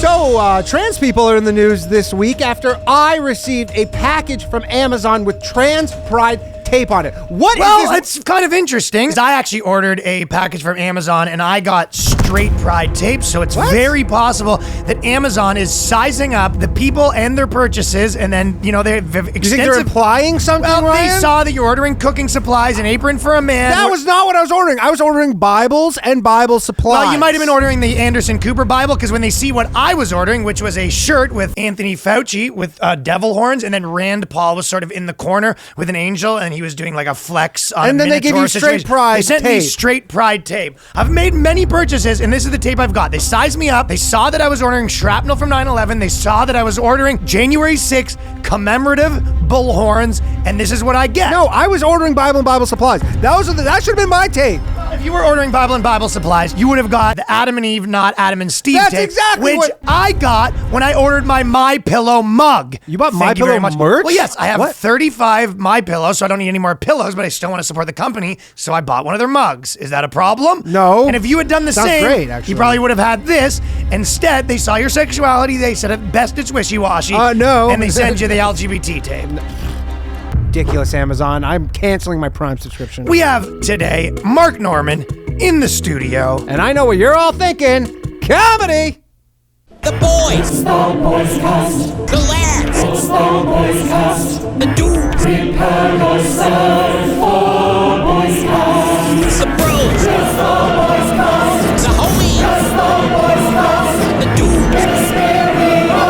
So, trans people are in the news this week after I received a package from Amazon with trans pride tape on it. What is this? Well, it's kind of interesting. I actually ordered a package from Amazon and I got straight pride tape, so it's very possible that Amazon is sizing up the people and their purchases, and then, you know, they've extensive... You think they're implying something, Well, Ryan? they saw that you're ordering cooking supplies, an apron for a man. That was not what I was ordering. I was ordering Bibles and Bible supplies. Well, you might have been ordering the Anderson Cooper Bible, because when they see what I was ordering, which was a shirt with Anthony Fauci with devil horns, and then Rand Paul was sort of in the corner with an angel, and he was doing like a flex on and then they give you straight pride tape. They sent me straight pride tape. I've made many purchases, and this is the tape I've got. They sized me up. They saw that I was ordering shrapnel from 9/11. They saw that I was ordering January 6th commemorative bull horns, and this is what I get. No, I was ordering Bible and Bible supplies. That should have been my tape. If you were ordering Bible and Bible supplies, you would have got the Adam and Eve, not Adam and Steve That's tape, exactly which I got when I ordered my MyPillow mug. You bought Thank you very MyPillow much. merch? Well, yes, I have What? 35 MyPillows, so I don't need any more pillows, but I still want to support the company, so I bought one of their mugs. Is that a problem? No. And if you had done the Sounds same, great, actually. you probably would have had this. Instead, they saw your sexuality. They said at best it's wishy-washy. No. And they send you the LGBT tape. Ridiculous, Amazon. I'm canceling my Prime subscription. We have today Mark Norman in the studio. And I know what you're all thinking. Comedy! The boys. It's the BOYSCAST. The lads. It's the BOYSCAST. The dudes. Prepare yourself for BOYSCAST. The bros. It's the BOYSCAST. The homies. It's the BOYSCAST. The dudes. Experience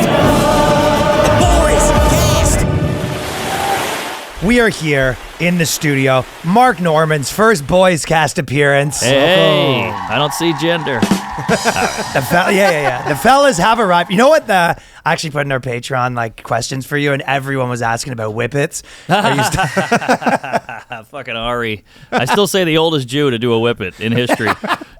The boys. Cast. We are here in the studio. Mark Norman's first BOYSCAST appearance. Hey, I don't see gender. The fellas have arrived. You know what? I actually put in our Patreon like questions for you, and everyone was asking about Whippets. Are you Fucking Ari. I still say the oldest Jew to do a Whippet in history.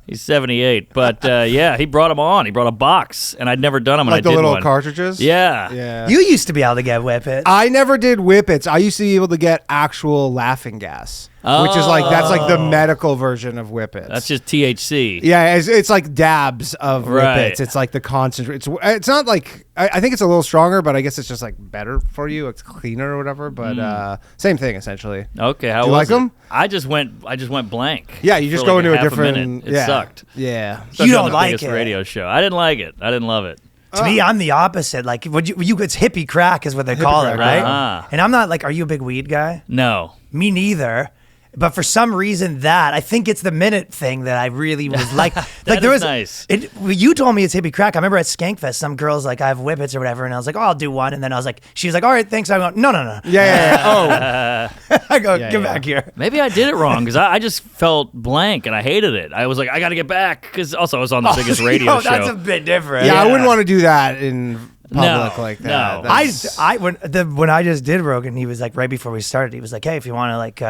He's 78. But yeah, he brought them on. He brought a box, and I'd never done them, and Like I the did little one. cartridges? Yeah. Yeah. You used to be able to get Whippets. I never did Whippets. I used to be able to get actual laughing gas, which is like, that's like the medical version of Whippets. That's just THC. Yeah, it's like dabs of Right. Whippets. It's like the concentrate. It's not like, I think it's a little stronger, but I guess it's just like better for you. It's cleaner or whatever, but same thing essentially. Okay, how Do you was like it? them? I just went blank. Yeah, you just for go like into a half different. minute. It yeah. sucked. Yeah. Especially You don't on the like biggest it. radio show. I didn't like it. I didn't love it. To me, I'm the opposite. Like, it's hippie crack is what they call it, crack, right? uh-huh. And I'm not like, are you a big weed guy? No. Me neither. But for some reason, I think it's the minute thing that I really was like. That there is was nice. You told me it's hippie crack. I remember at Skankfest, some girls like, I have Whippets or whatever, and I was like, oh, I'll do one. And then I was like, she was like, all right, thanks. I went, no. Yeah. Oh. I go, Yeah, get yeah. back here. Maybe I did it wrong because I just felt blank and I hated it. I was like, I got to get back because also I was on the biggest radio show. That's a bit different. Yeah, I wouldn't want to do that in public No, like that. no. That's- When I just did Rogan, he was like, right before we started, he was like, hey, if you want to like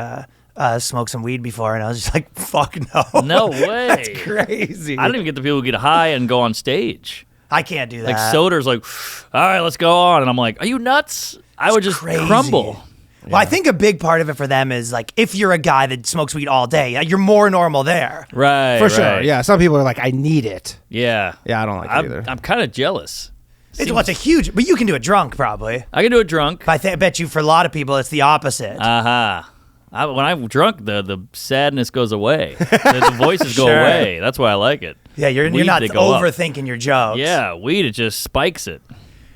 smoke some weed before, and I was just like, fuck no. No way. That's crazy. I don't even get the people who get high and go on stage. I can't do that. Like Soder's like, all right, let's go on. And I'm like, are you nuts? I would just crazy. crumble. Well, I think a big part of it for them is like, if you're a guy that smokes weed all day, you're more normal there. Right. For sure. right. Yeah. Some people are like, I need it. Yeah. Yeah, I don't like it either. I'm kind of jealous. It's a huge, but you can do it drunk probably. I can do it drunk. But I bet you for a lot of people, it's the opposite. When I'm drunk, the sadness goes away. The voices go Sure. away. That's why I like it. yeah, you're Weed, not they go up. overthinking your jokes. Yeah, weed, it just spikes it.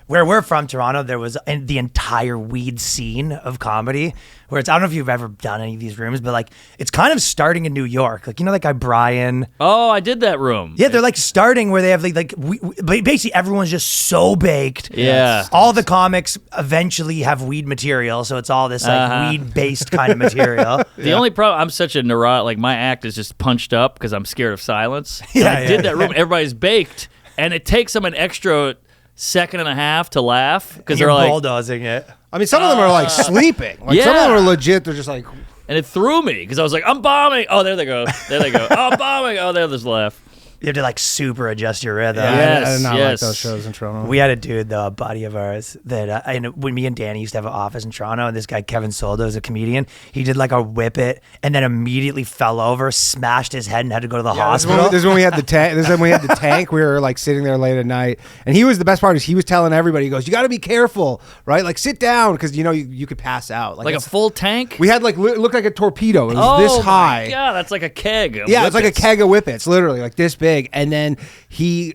Where we're from, Toronto, there was the entire weed scene of comedy. Where I don't know if you've ever done any of these rooms, but like it's kind of starting in New York. Like, you know that guy Brian? Oh, I did that room. Yeah, they're like starting where they have basically everyone's just so baked. Yeah. All the comics eventually have weed material, so it's all this like weed-based kind of material. The only problem, I'm such a neurotic, like my act is just punched up because I'm scared of silence. Yeah, And I did that room, everybody's baked, and it takes them an extra second and a half to laugh because You're they're like, bulldozing it. I mean, some of them are like sleeping. Like some of them Yeah. are legit. They're just like, and it threw me because I was like, I'm bombing. Oh, there they go. There they go. Oh, I'm bombing. Oh, there, there's laugh. You have to like super adjust your rhythm. Yeah. I did not Yes. like those shows in Toronto. We had a dude, though, a buddy of ours, that when me and Danny used to have an office in Toronto, and this guy, Kevin Soldo, is a comedian, he did like a whippet and then immediately fell over, smashed his head, and had to go to the hospital. This is when we had the tank. This is when we had the tank. We were like sitting there late at night, and he was the best part. Is he was telling everybody, he goes, "You got to be careful, right? Like sit down because you could pass out. Like a it's- full tank? We had like it looked like a torpedo. It was this high. Yeah, that's like a keg. of Yeah, it was like a Whippets. keg of Whippets, literally like this big. And then he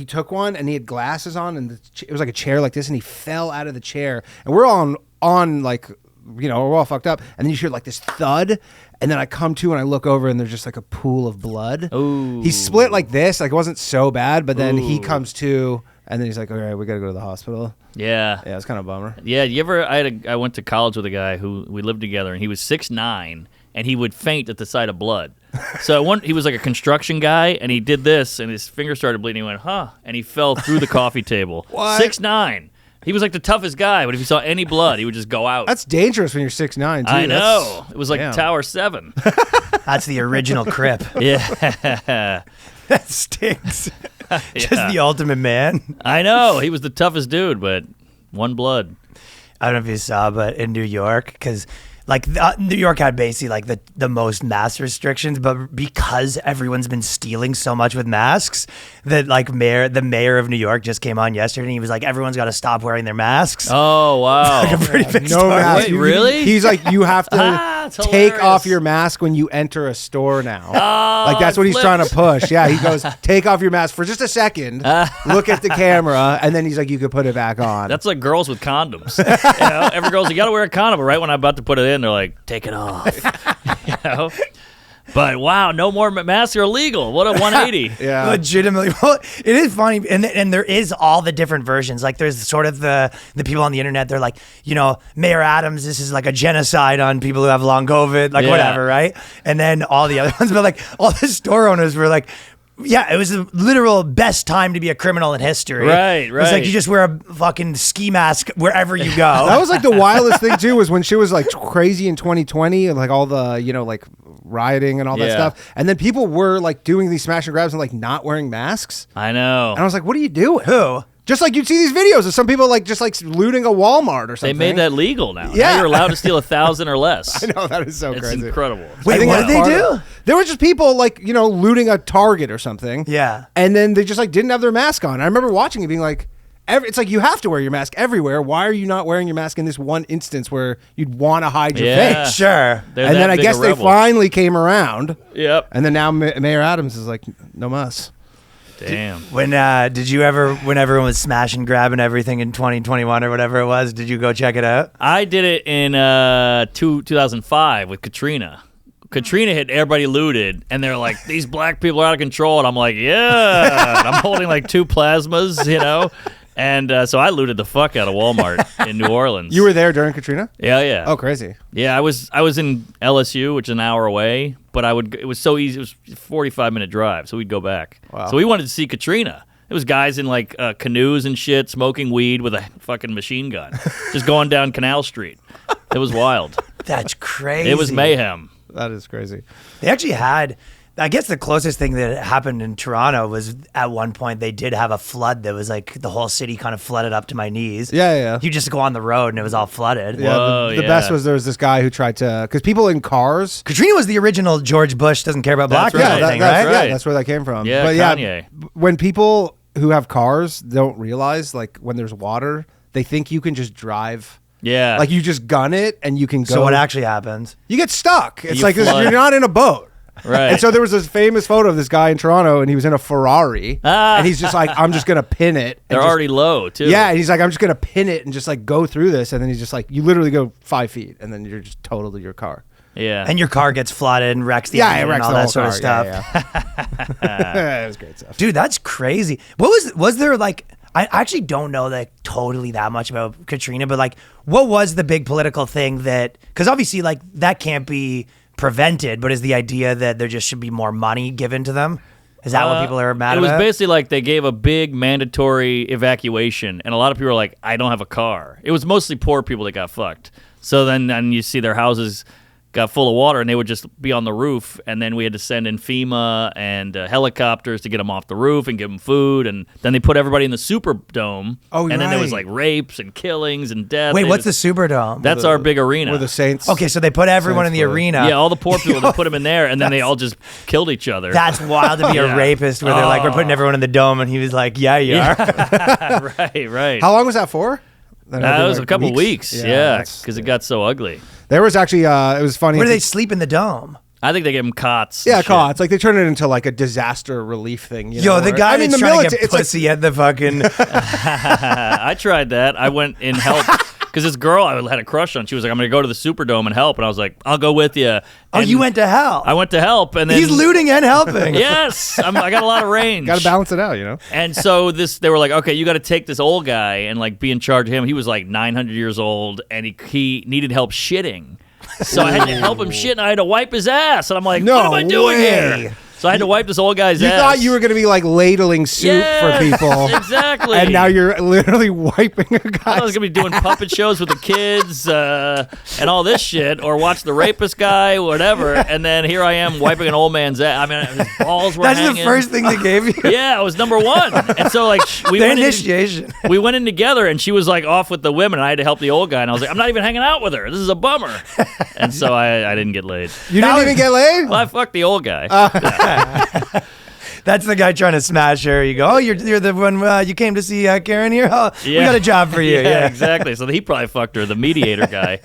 took one and he had glasses on, and it was like a chair like this, and he fell out of the chair, and we're all on like, we're all fucked up, and then you hear like this thud, and then I come to and I look over and there's just like a pool of blood. Ooh. He split like this, like it wasn't so bad, but then he comes to, and then he's like, all right, we gotta go to the hospital. Yeah. Yeah, it's kind of a bummer. Yeah, you ever? I went to college with a guy who we lived together, and he was 6'9", and he would faint at the sight of blood. So he was like a construction guy, and he did this, and his finger started bleeding. He went, huh, and he fell through the coffee table. What? 6'9". He was like the toughest guy, but if he saw any blood, he would just go out. That's dangerous when you're 6'9", too. I know. It was like Damn. Tower 7. That's the original Crip. Yeah. That stinks. Just the ultimate man. I know. He was the toughest dude, but one blood. I don't know if you saw, but in New York, because like New York had basically like the most mask restrictions, but because everyone's been stealing so much with masks, that like the mayor of New York just came on yesterday, and he was like, everyone's got to stop wearing their masks. Oh, wow. Like a pretty big No story. mask. Wait, really? He's like, you have to It's take hilarious. off your mask when you enter a store now. Oh, Like that's what he's flipped. trying to push. Yeah, he goes, take off your mask for just a second, look at the camera, and then he's like, you can put it back on. That's like girls with condoms. Every girl's like, you got to wear a condom, but right when I'm about to put it in, they're like, take it off. you know? But wow, no more masks are illegal. What a 180. yeah. Legitimately. Well, it is funny, and there is all the different versions. Like there's sort of the people on the internet, they're like, Mayor Adams, this is like a genocide on people who have long COVID, like Yeah. whatever, right? And then all the other ones, but like all the store owners were like, yeah, it was the literal best time to be a criminal in history. Right, It was like right. you just wear a fucking ski mask wherever you go. That was like the wildest thing too, was when shit was like crazy in 2020 and like all the, like rioting and all that Yeah. stuff. And then people were like doing these smash and grabs and like not wearing masks. I know. And I was like, what are you doing? Who? Just like you'd see these videos of some people like just like looting a Walmart or They something. made that legal now. Yeah. Now you're allowed to steal 1,000 or less. I know, that is so It's crazy. incredible. Wait, I think what that's did they part do? of- There were just people like, looting a Target or something. Yeah. And then they just like didn't have their mask on. I remember watching it being like, it's like you have to wear your mask everywhere. Why are you not wearing your mask in this one instance where you'd want to hide your Yeah. face? Sure. They're And that then I big guess a they rebel. finally came around. Yep. And then now Mayor Adams is like, no mas. Damn. When did you ever, when everyone was smash and grabbing everything in 2021 or whatever it was, did you go check it out? I did it in 2005 with Katrina. Katrina hit, everybody looted, and they're like, these black people are out of control. And I'm like, yeah. And I'm holding like 2 plasmas, And so I looted the fuck out of Walmart in New Orleans. You were there during Katrina? Yeah, yeah. Oh, crazy. Yeah, I was in LSU, which is an hour away, but it was so easy. It was a 45-minute drive, so we'd go back. Wow. So we wanted to see Katrina. It was guys in like canoes and shit, smoking weed with a fucking machine gun, just going down Canal Street. It was wild. That's crazy. It was mayhem. That is crazy. They actually had, I guess the closest thing that happened in Toronto was at one point they did have a flood that was like the whole city kind of flooded up to my knees. Yeah. You just go on the road and it was all flooded. Yeah, Whoa, the yeah. best was there was this guy who tried to, because people in cars. Katrina was the original George Bush doesn't care about black That's people right. thing, that's right? right. Yeah, that's where that came from. Yeah, but Kanye. when people who have cars don't realize, like when there's water, they think you can just drive. Yeah. Like you just gun it and you can go. So what actually happens? You get stuck. It's You like flood. you're not in a boat. Right. And so there was this famous photo of this guy in Toronto, and he was in a Ferrari, and he's just like, "I'm just gonna pin it." and They're just- already low, too. Yeah, and he's like, "I'm just gonna pin it and just like go through this," and then he's just like, "You literally go 5 feet, and then you're just total to your car." Yeah. And your car gets flooded and wrecks the Yeah, engine it wrecks and all the that whole sort car. of stuff. Yeah. It was great stuff. Dude, that's crazy. What was there like, I actually don't know like totally that much about Katrina, but like what was the big political thing that, because obviously like that can't be prevented, but is the idea that there just should be more money given to them? Is that what people are mad It about? was basically like they gave a big mandatory evacuation, and a lot of people were like, I don't have a car. It was mostly poor people that got fucked. So then you see their houses got full of water, and they would just be on the roof, and then we had to send in FEMA and helicopters to get them off the roof and give them food, and then they put everybody in the Superdome. Oh, and then there was right. like rapes and killings and death. Wait, It what's the was- Superdome? That's our big arena. Where the Saints. Okay, so they put everyone in the Saints arena. yeah, all the poor people, they put them in there, and then they all just killed each other. That's wild to be a Yeah. rapist where they're like, we're putting everyone in the dome, and he was like, yeah, you are. right. How long was that for? That was a couple weeks. Yeah, that's- because it got so ugly. There was actually, it was funny. Where do they sleep in the dome? I think they gave them cots. Yeah, and shit. cots. Like they turn it into like a disaster relief thing. You Yo, know, the where- guy I mean, that's the trying to military. get It's like pussy at the fucking... I tried that. I went and helped because this girl I had a crush on. She was like, "I'm going to go to the Superdome and help," and I was like, "I'll go with you." Oh, you went to hell. I went to help, and then He's looting and helping. Yes, I got a lot of range. got to balance it out, you know. And so they were like, okay, you got to take this old guy and like be in charge of him. He was like 900 years old, and he needed help shitting. So I had to help him shit, and I had to wipe his ass. And I'm like, No what am I doing way. here? So I had to wipe this old guy's You ass. thought you were going to be like ladling soup Yes, for people, exactly. and now you're literally wiping a guy. I was gonna be doing puppet shows with the kids and all this shit, or watch the rapist guy, whatever. And then here I am wiping an old man's ass. I mean, his balls were That's hanging. the first thing they gave you. Yeah, it was number one. And so like we The went in, initiation. we went in together, and she was like off with the women, and I had to help the old guy. And I was like, I'm not even hanging out with her. This is a bummer. And so I didn't get laid. You didn't even get laid. Well, I fucked the old guy. That's the guy trying to smash her. You go, oh, you're the one you came to see Karen here? Oh, we got a job for you. Yeah. exactly. So he probably fucked her, the mediator guy.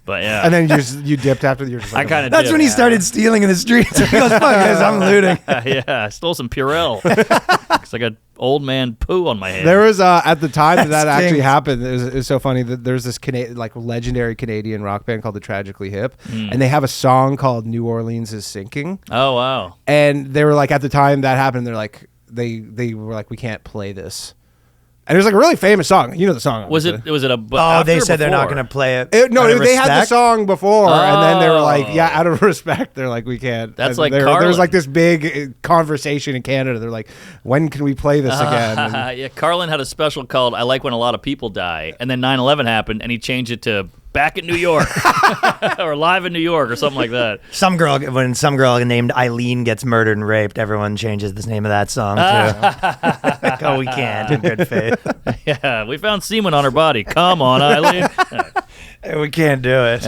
But yeah. And then you dipped after you're just like, I kind of That's when he started stealing in the streets. He goes, fuck this, I'm looting. yeah, I stole some Purell. Because I got old man poo on my head. There was at the time that actually stinks. happened. It was so funny that there's this like legendary Canadian rock band called the Tragically Hip, and they have a song called "New Orleans Is Sinking." Oh, wow. And they were like, at the time that happened, they're like, they were like, we can't play this. And it was like a really famous song. You know the song. Was obviously. it a Oh, they after or said they're not before? going to play it. No, out of they had the respect? song before, and then they were like, Oh. yeah, out of respect, they're like, we can't. That's And like there was Carlin. like this big conversation in Canada. They're like, when can we play this again? And Yeah, Carlin had a special called "I Like When a Lot of People Die," and then 9/11 happened, and he changed it to "Back in New York" or "Live in New York" or something like that. When some girl named Eileen gets murdered and raped, everyone changes the name of that song too. Oh, we can't in good faith. Yeah, we found semen on her body. Come on, Eileen. We can't do it.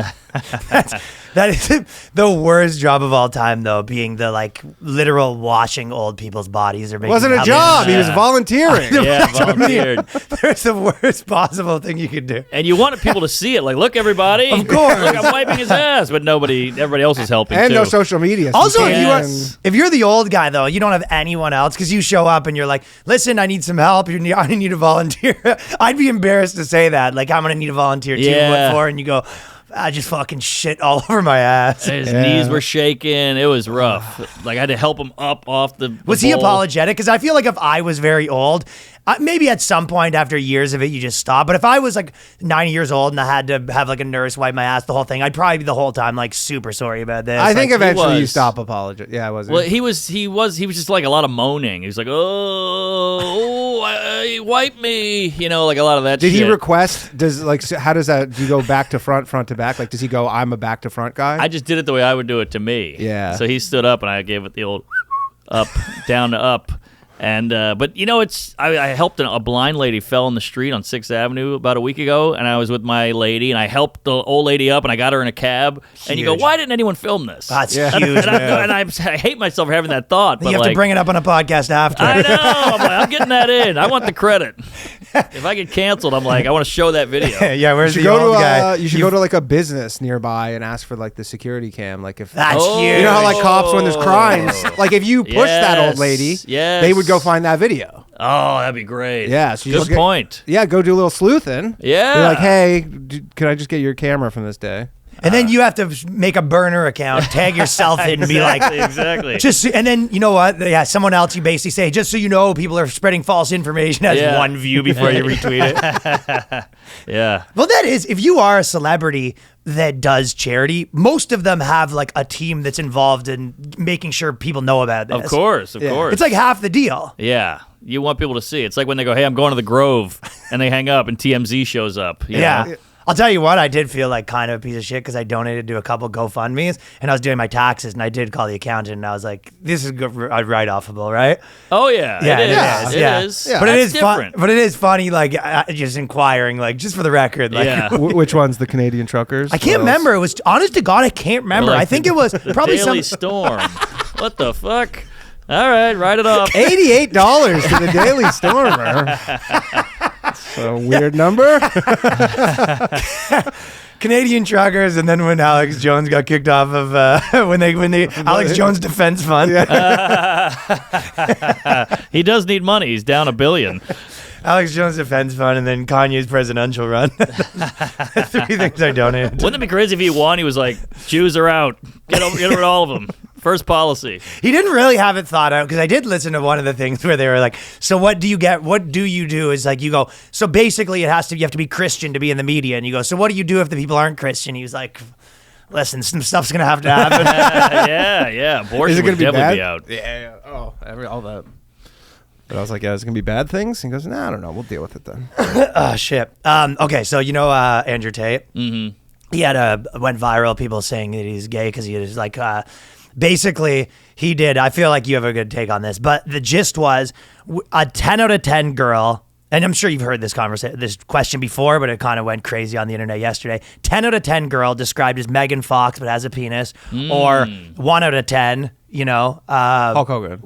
That is the worst job of all time, though, being the like literal washing old people's bodies or making wasn't a puppies. job. He was Yeah. volunteering. Yeah, volunteered. There's the worst possible thing you could do. And you wanted people to see it. Like, look, everybody. Of course. Look, I'm wiping his ass. But everybody else is helping, And too. no social media. so Also, you Yes. can't- if you're the old guy though, you don't have anyone else because you show up and you're like, "Listen, I need some help. I need a volunteer." I'd be embarrassed to say that. Like, I'm gonna need a volunteer too. Yeah. What for? And you go, "I just fucking shit all over my ass." His Yeah. knees were shaking. It was rough. Like, I had to help him up off the Was he bowl. apologetic? Because I feel like if I was very old, maybe at some point after years of it, you just stop. But if I was like 90 years old and I had to have like a nurse wipe my ass the whole thing, I'd probably be the whole time like super sorry about this. I think he eventually you was. stop apologizing. Yeah, I was. Well, he was just like a lot of moaning. He was like, wipe me, like a lot of that Did shit. he request? How does that? Do you go back to front to back? Like, does he go? I'm a back to front guy. I just did it the way I would do it to me. Yeah. So he stood up and I gave it the old up, down to up. And but I helped a blind lady fell in the street on 6th Avenue about a week ago, and I was with my lady, and I helped the old lady up, and I got her in a cab. And you go, Huge. why didn't anyone film this? That's Yeah. huge. and I hate myself for having that thought. But You have to bring it up on a podcast after. I know. I'm getting that in. I want the credit. If I get canceled, I'm like, I want to show that video. Yeah, where's You the should go old to guy? you should go to like a business nearby and ask for like the security cam. Like if That's Oh. huge. you know how like cops when there's crimes, like if you push that old Yes. lady, Yes. they would go find that video. Oh, that'd be great. Yeah, so you Good just get- point. Yeah, go do a little sleuthing. Yeah. You're like, hey, can I just get your camera from this day? And then you have to make a burner account, tag yourself in, and be like, exactly. just. And then you know what? Yeah, someone else. You basically say, just so you know, people are spreading false information. Has Yeah. one view before you retweet it. Yeah. Well, that is, if you are a celebrity that does charity, most of them have like a team that's involved in making sure people know about this. Of course. Of Yeah. course. It's like half the deal. Yeah. You want people to see. It's like when they go, hey, I'm going to the Grove, and they hang up, and TMZ shows up. you Yeah. know? I'll tell you what, I did feel like kind of a piece of shit because I donated to a couple GoFundMes and I was doing my taxes and I did call the accountant and I was like, this is write-offable, right? Oh yeah, Yeah, it is. yeah. It is. Yeah. But it That's is fun. different. But it is funny, like just inquiring, like just for the record. Like, Yeah. Which one's the Canadian truckers? I can't remember. It was honest to God, I can't remember. Like I think it was the probably Daily some. Storm. What the fuck? All right, write it off. $88 to the Daily Stormer. That's a weird number. Canadian truckers, and then when Alex Jones got kicked off of when they Alex Jones Defense Fund. He does need money. He's down $1 billion. Alex Jones Defense Fund, and then Kanye's presidential run. That's 3 things I donated. Wouldn't it be crazy if he won? He was like, Jews are out. Get rid of all of them. First policy. He didn't really have it thought out because I did listen to one of the things where they were like, "So what do you get? What do you do?" Is like you go. So basically, you have to be Christian to be in the media, and you go. So what do you do if the people aren't Christian? He was like, "Listen, some stuff's gonna have to happen." Yeah. Abortion Is it would going to be definitely bad? be out. Yeah. Oh, all that. But I was like, yeah, is it going to be bad things? He goes, nah, I don't know. We'll deal with it then. Oh shit. Okay, so you know Andrew Tate. Mm-hmm. He had went viral. People saying that he's gay because he is like. Basically, he did. I feel like you have a good take on this, but the gist was a 10 out of 10 girl, and I'm sure you've heard this question before, but it kind of went crazy on the internet yesterday. 10 out of 10 girl described as Megan Fox, but has a penis, or 1 out of 10, Hulk Hogan.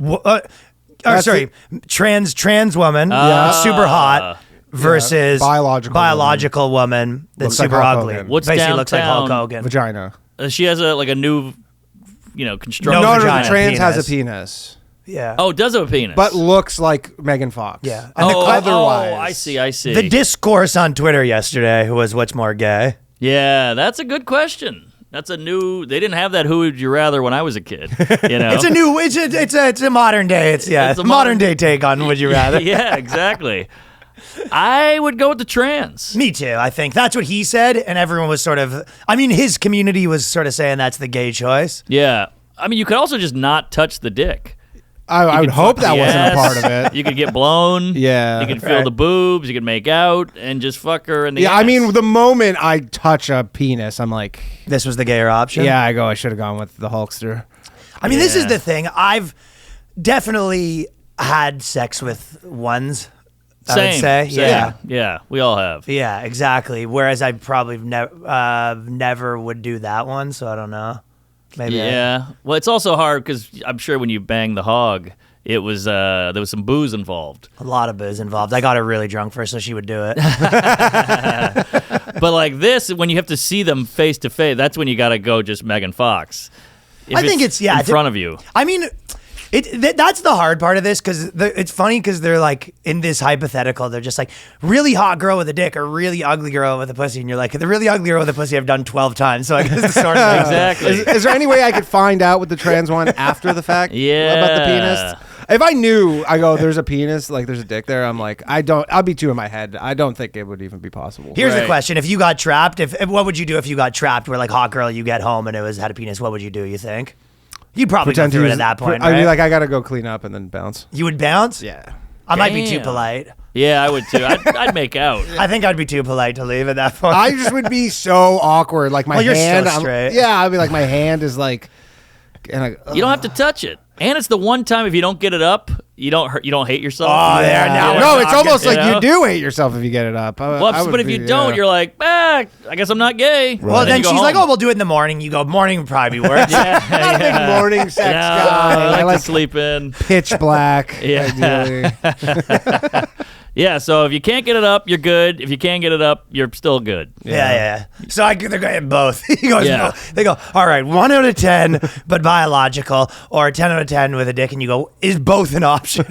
Trans woman, super hot. Versus biological woman that's Looks like super Hulk ugly. Hogan. What's basically looks like Hulk downtown? Hogan. Vagina. She has a new, construction. No No, vagina, the trans has a penis. penis. Yeah. Oh, does have a penis. But looks like Megan Fox. Yeah. And otherwise. I see. The discourse on Twitter yesterday was what's more gay. Yeah, that's a good question. That's a new. They didn't have that. Who would you rather when I was a kid? It's a modern day. It's a modern day take on would you rather. Yeah, exactly. I would go with the trans. Me too. I think that's what he said, and everyone was sort of. I mean, his community was sort of saying that's the gay choice. Yeah, I mean, you could also just not touch the dick. I would hope that wasn't a part of it. You could get blown. Yeah. You could feel the boobs. You could make out and just fuck her in the ass. I mean, the moment I touch a penis, I'm like, This was the gayer option. yeah, I should have gone with the Hulkster. I mean, this is the thing. I've definitely had sex with ones. Same. I would say, Same. Yeah, we all have. Yeah, exactly. Whereas I probably never would do that one, so I don't know. Maybe. Yeah. Well, it's also hard because I'm sure when you bang the hog, it was there was some booze involved. A lot of booze involved. I got her really drunk first, so she would do it. But like this, when you have to see them face to face, that's when you got to go just Megan Fox. If I think it's in front of you. I mean, that's the hard part of this because it's funny because they're like in this hypothetical, they're just like really hot girl with a dick or really ugly girl with a pussy, and you're like the really ugly girl with a pussy I've done 12 times, so I guess the sort of Exactly. Is there any way I could find out with the trans one after the fact? Yeah. About the penis? If I knew, I go, there's a penis, like there's a dick there, I'm like, I'll be too in my head. I don't think it would even be possible. Here's the Right. question: if you got trapped, if what would you do if you got trapped? Where like hot girl, you get home and it had a penis. What would you do? You think? You'd probably go through it at that point, I'd right? be like, I gotta go clean up and then bounce. You would bounce? Yeah. I might be too Damn. polite. Yeah, I would too. I'd make out. I think I'd be too polite to leave at that point. I just would be so awkward. Like my Well, you're so hand. straight. Yeah, I'd be like, my hand is like, and You don't have to touch it. And it's the one time if you don't get it up, you don't hate yourself. Oh, there, now we're no, it's talking, almost like you know? you do hate yourself if you get it up. But if you don't, you're like, I guess I'm not gay. well, then you go she's like, home. "Oh, we'll do it in the morning." You go, "Morning would probably be worse." not a big morning sex No, guy. I like to sleep in. pitch black. Yeah. Ideally. Yeah, so if you can't get it up, you're good. If you can't get it up, you're still good. Yeah. So they're going both. He goes, Yeah. both. They go, all right, 1 out of 10, but biological, or 10 out of 10 with a dick, and you go, is both an option?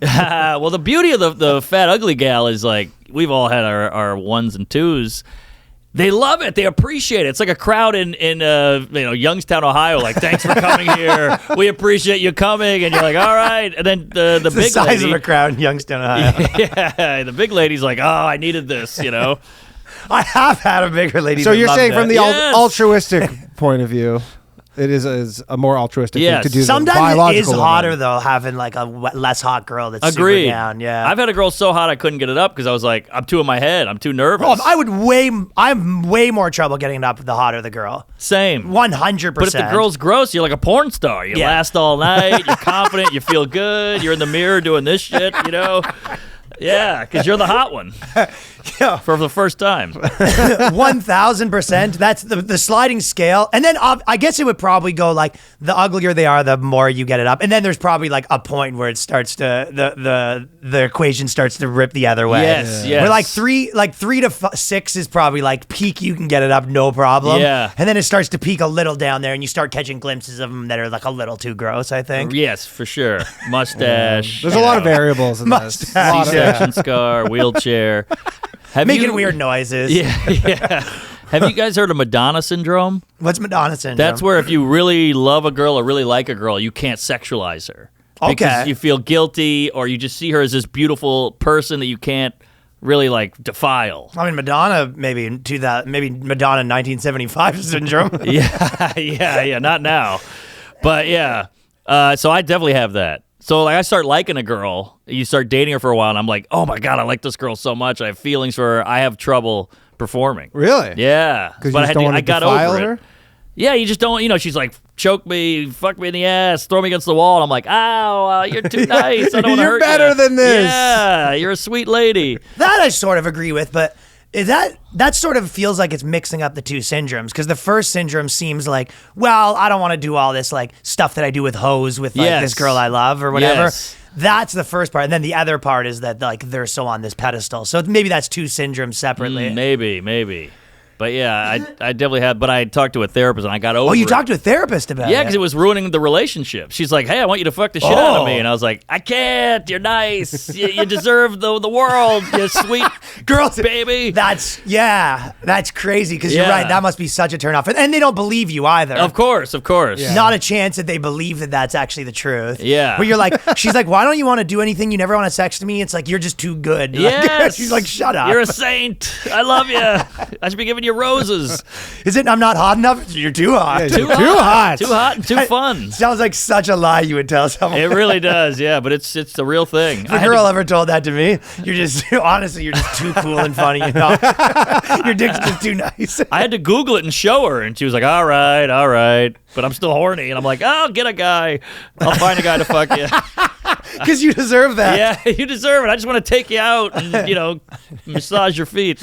Well, the beauty of the fat ugly gal is like we've all had our ones and twos. They love it. They appreciate it. It's like a crowd in Youngstown, Ohio. Like, thanks for coming here. We appreciate you coming. And you're like, all right. And then the the big size lady, of a crowd in Youngstown, Ohio. yeah, the big lady's like, oh, I needed this. I have had a bigger lady. So that you're loved saying it. from the Yes. altruistic point of view, It is a more altruistic Yes. thing to do. Sometimes the it is biological hotter woman. though, having like a less hot girl that's Agreed. super down. Yeah, I've had a girl so hot I couldn't get it up because I was like, I'm too in my head. I'm too nervous. Oh, I have way more trouble getting it up the hotter the girl. Same. 100%. But if the girl's gross, you're like a porn star. You Yeah. last all night. You're confident. You feel good. You're in the mirror doing this shit, you know? Yeah, because you're the hot one Yeah. for the first time. 1,000%. That's the sliding scale. And then I guess it would probably go like the uglier they are, the more you get it up. And then there's probably like a point where it starts to the equation starts to rip the other way. Yes, yes. Where like 3 to 6 is probably like peak. You can get it up no problem. Yeah. And then it starts to peak a little down there, and you start catching glimpses of them that are like a little too gross. I think. Yes, for sure. Mustache. There's a lot of variables in this. Mustache. A lot of- C-section scar, wheelchair. Have Making you, weird noises. Yeah. Have you guys heard of Madonna syndrome? What's Madonna syndrome? That's where if you really love a girl or really like a girl, you can't sexualize her. Okay. Because you feel guilty or you just see her as this beautiful person that you can't really like defile. I mean, Madonna maybe in 2000, maybe Madonna 1975 syndrome. Yeah, not now. But yeah, so I definitely have that. So like I start liking a girl, you start dating her for a while, and I'm like, oh my God, I like this girl so much. I have feelings for her. I have trouble performing. Really? Yeah. Because But you just don't want I to got defile over her? it. Yeah, you just don't, she's like, choke me, fuck me in the ass, throw me against the wall. And I'm like, ow, you're too nice. I don't want to You're hurt better you. than this. Yeah, you're a sweet lady. That I sort of agree with, but that sort of feels like it's mixing up the two syndromes, because the first syndrome seems like, well, I don't want to do all this like stuff that I do with hoes with like Yes. this girl I love or whatever. Yes. That's the first part, and then the other part is that like they're so on this pedestal. So maybe that's two syndromes separately. Maybe. But yeah, I definitely had, but I talked to a therapist and I got over Oh, you it. talked to a therapist about Yeah, it? because it was ruining the relationship. She's like, hey, I want you to fuck the shit out of me. Oh. And I was like, I can't. You're nice. You deserve the world, you sweet Girls, baby. that's crazy, because you're Yeah. right. That must be such a turnoff, and they don't believe you either. Of course. Not a chance that they believe that that's actually the truth. Yeah. Where you're like, she's like, why don't you want to do anything? You never want to sex me. It's like, you're just too good. Like, Yes. she's like, shut up. You're a saint. I love you. I should be giving you roses. Is it I'm not hot enough? You're too hot. Yeah, Too Too hot. hot. Too hot and too fun. Sounds like such a lie you would tell someone. It really does, yeah, but it's the real thing. If a girl ever told that to me, you're just, honestly, you're just too cool and funny. You know? Your dick's just too nice. I had to Google it and show her, and she was like, all right. But I'm still horny. And I'm like, oh, get a guy. I'll find a guy to fuck you. Because you deserve that. Yeah, you deserve it. I just want to take you out and, massage your feet.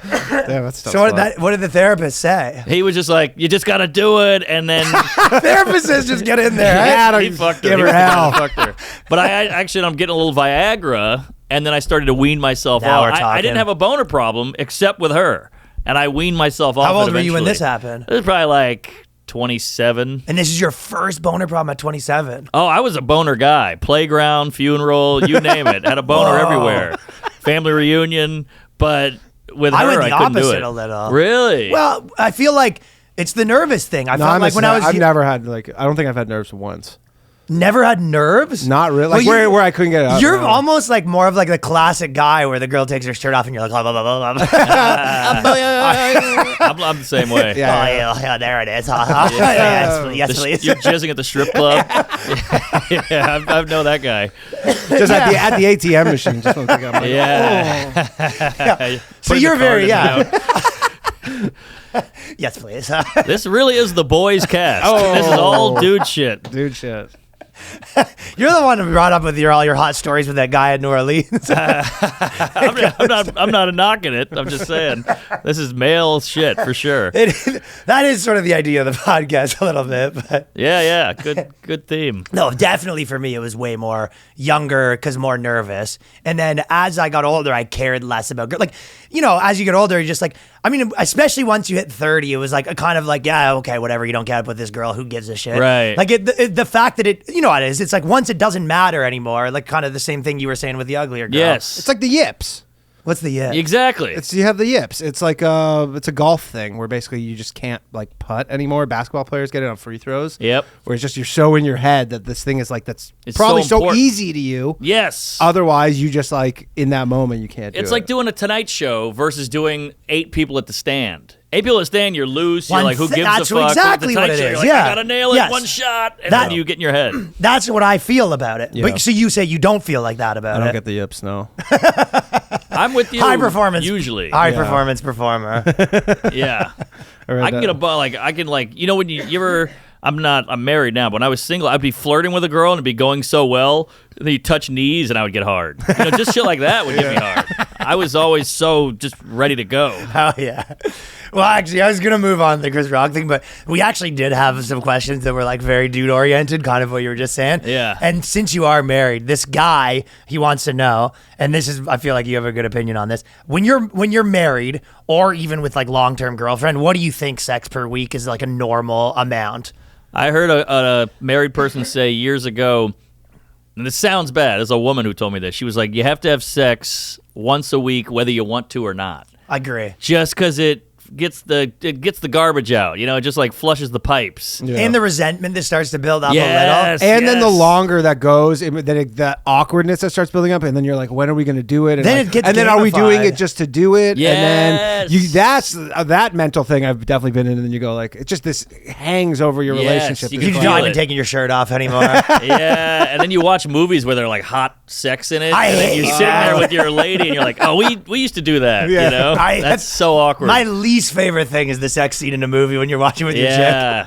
Damn, that's tough So spot. what did the therapist say? He was just like, you just got to do it. And then Therapist says just get in there. Yeah, he fucked her. give He her was the hell. guy that fucked her. But I'm getting a little Viagra, and then I started to wean myself Now off. we're I talking. didn't have a boner problem except with her. And I weaned myself off. How old it were you when eventually. this happened? It was probably like 27. And this is your first boner problem at 27. Oh, I was a boner guy. Playground, funeral, you name it. Had a boner Whoa. everywhere. Family reunion, but with her, I went the couldn't do opposite it. a little. Really? Well, I feel like it's the nervous thing. I No, felt I'm like when I was I've never had I don't think I've had nerves once. never had nerves. Not really. Like Well, where I couldn't get it up. You're no. almost like more of like the classic guy where the girl takes her shirt off and you're like, blah, blah, blah, blah, blah. I'm the same way. Yeah. Oh, yeah, there it is. Yes, please. You're jizzing at the strip club. Yeah, I know that guy. Just at the ATM machine. Just want to think I'm like, Yeah. So Putting you're the very, card in yeah. the note. Yes, please. This really is the boys cast. This is all dude shit. dude, shit. You're the one who brought up with all your hot stories with that guy in New Orleans. I'm not knocking it. I'm just saying this is male shit for sure. That is sort of the idea of the podcast a little bit, but Yeah. Good theme. no, definitely for me it was way more younger because more nervous. And then as I got older, I cared less about like, as you get older, you're just like, I mean, especially once you hit 30, it was like a kind of like, yeah, okay, whatever, you don't get up with this girl, who gives a shit? Right. Like the fact that it, you know what it is, it's like once it doesn't matter anymore, like kind of the same thing you were saying with the uglier girl. Yes. It's like the yips. What's the yeah? Exactly. You have the yips. It's like it's a golf thing where basically you just can't like putt anymore. Basketball players get it on free throws. Yep. Where it's just you're so in your head that this thing is like it's It's probably so so important. easy to you. Yes. Otherwise, you just like in that moment you can't do It's it. like doing a Tonight Show versus doing 8 people at the stand. people understand you're loose. You're like, who gives that's a fuck? exactly With the what tight it shirt, is. you're like, Yeah. I gotta nail it Yes. one shot, and That- then you get in your head. That's what I feel about it. Yeah. But so you say you don't feel like that I about don't it. get the yips, no. I'm with you. High performance. Usually. High Yeah. performance performer. Yeah. Or I can get a you know when you ever I'm married now, but when I was single, I'd be flirting with a girl and it'd be going so well, and then you touch knees and I would get hard. You know, just shit like that would get me hard. I was always so just ready to go. Oh yeah. Well, actually, I was gonna move on to the Chris Rock thing, but we actually did have some questions that were like very dude oriented, kind of what you were just saying. Yeah. And since you are married, this guy he wants to know, and this is I feel like you have a good opinion on this. When you're married, or even with like long term girlfriend, what do you think sex per week is like a normal amount? I heard a married person say years ago, and this sounds bad. There's a woman who told me this. She was like, you have to have sex once a week, whether you want to or not. I agree. Just because it gets the garbage out, you know, it just like flushes the pipes. Yeah. And the resentment that starts to build up Yes. a little. And then the longer that goes, the awkwardness that starts building up, and then you're like, when are we going to do it? And Then like, it gets and then are we doing gamified. it just to do it? Yes. And then that's that mental thing I've definitely been in. And then you go like, it just this hangs over your Yes, relationship. you You're can not feel even it. taking your shirt off anymore. Yeah, and then you watch movies where they're like hot sex in it, I and then hate you're sitting that. there with your lady, and you're like, "Oh, we used to do that," Yeah. you know? That's so awkward. My least favorite thing is the sex scene in a movie when you're watching with your chick. yeah,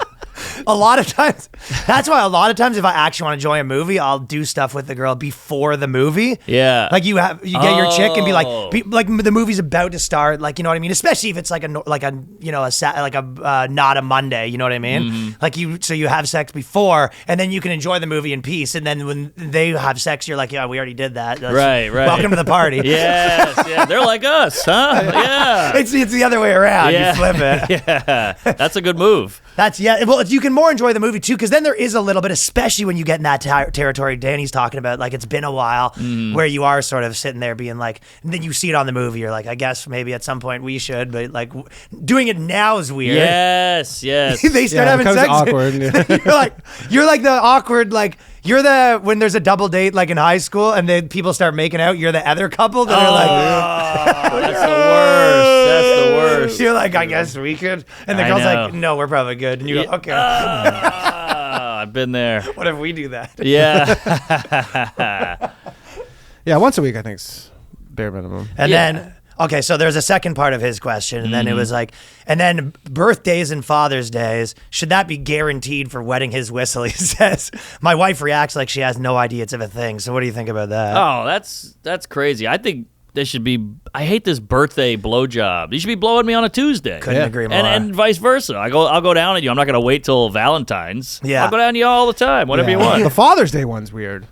A lot of times, that's why a lot of times if I actually want to enjoy a movie, I'll do stuff with the girl before the movie. yeah. Like you get your chick and be Oh. like the movie's about to start, like you know what I mean. Especially if it's like a not a Monday, you know what I mean. Mm-hmm. Like so you have sex before, and then you can enjoy the movie in peace. And then when they have sex, you're like, yeah, we already did that. Right. Welcome to the party. Yes, yeah. They're like us, huh? Yeah. It's the other way around. Yeah. You flip it. Yeah, that's a good move. That's well, you can more enjoy the movie too, because then there is a little bit, especially when you get in that territory Danny's talking about. Like it's been a while, where you are sort of sitting there being like, and then you see it on the movie. You're like, I guess maybe at some point we should, but like doing it now is weird. Yes, yes. They start Yeah, having it becomes sex. awkward. you're like the awkward like. You're the when there's a double date like in high school and then people start making out. You're the other couple that are like, That's the worst. That's the worst. you're like, I guess we could, and the I girl's know. like, no, we're probably good, and you go, okay. I've been there. What if we do that? Yeah. Yeah, once a week I think's bare minimum. And Yeah. then, okay, so there's a second part of his question, and then it Mm-hmm. was like, and then birthdays and Father's Days, should that be guaranteed for wetting his whistle? He says, my wife reacts like she has no idea it's of a thing. So what do you think about that? Oh, that's crazy. I think there should be. I hate this birthday blowjob. You should be blowing me on a Tuesday. Couldn't agree more. And vice versa. I'll go down on you. I'm not gonna wait till Valentine's. Yeah. I'll go down on you all the time, whatever you Yeah. want. The Father's Day one's weird.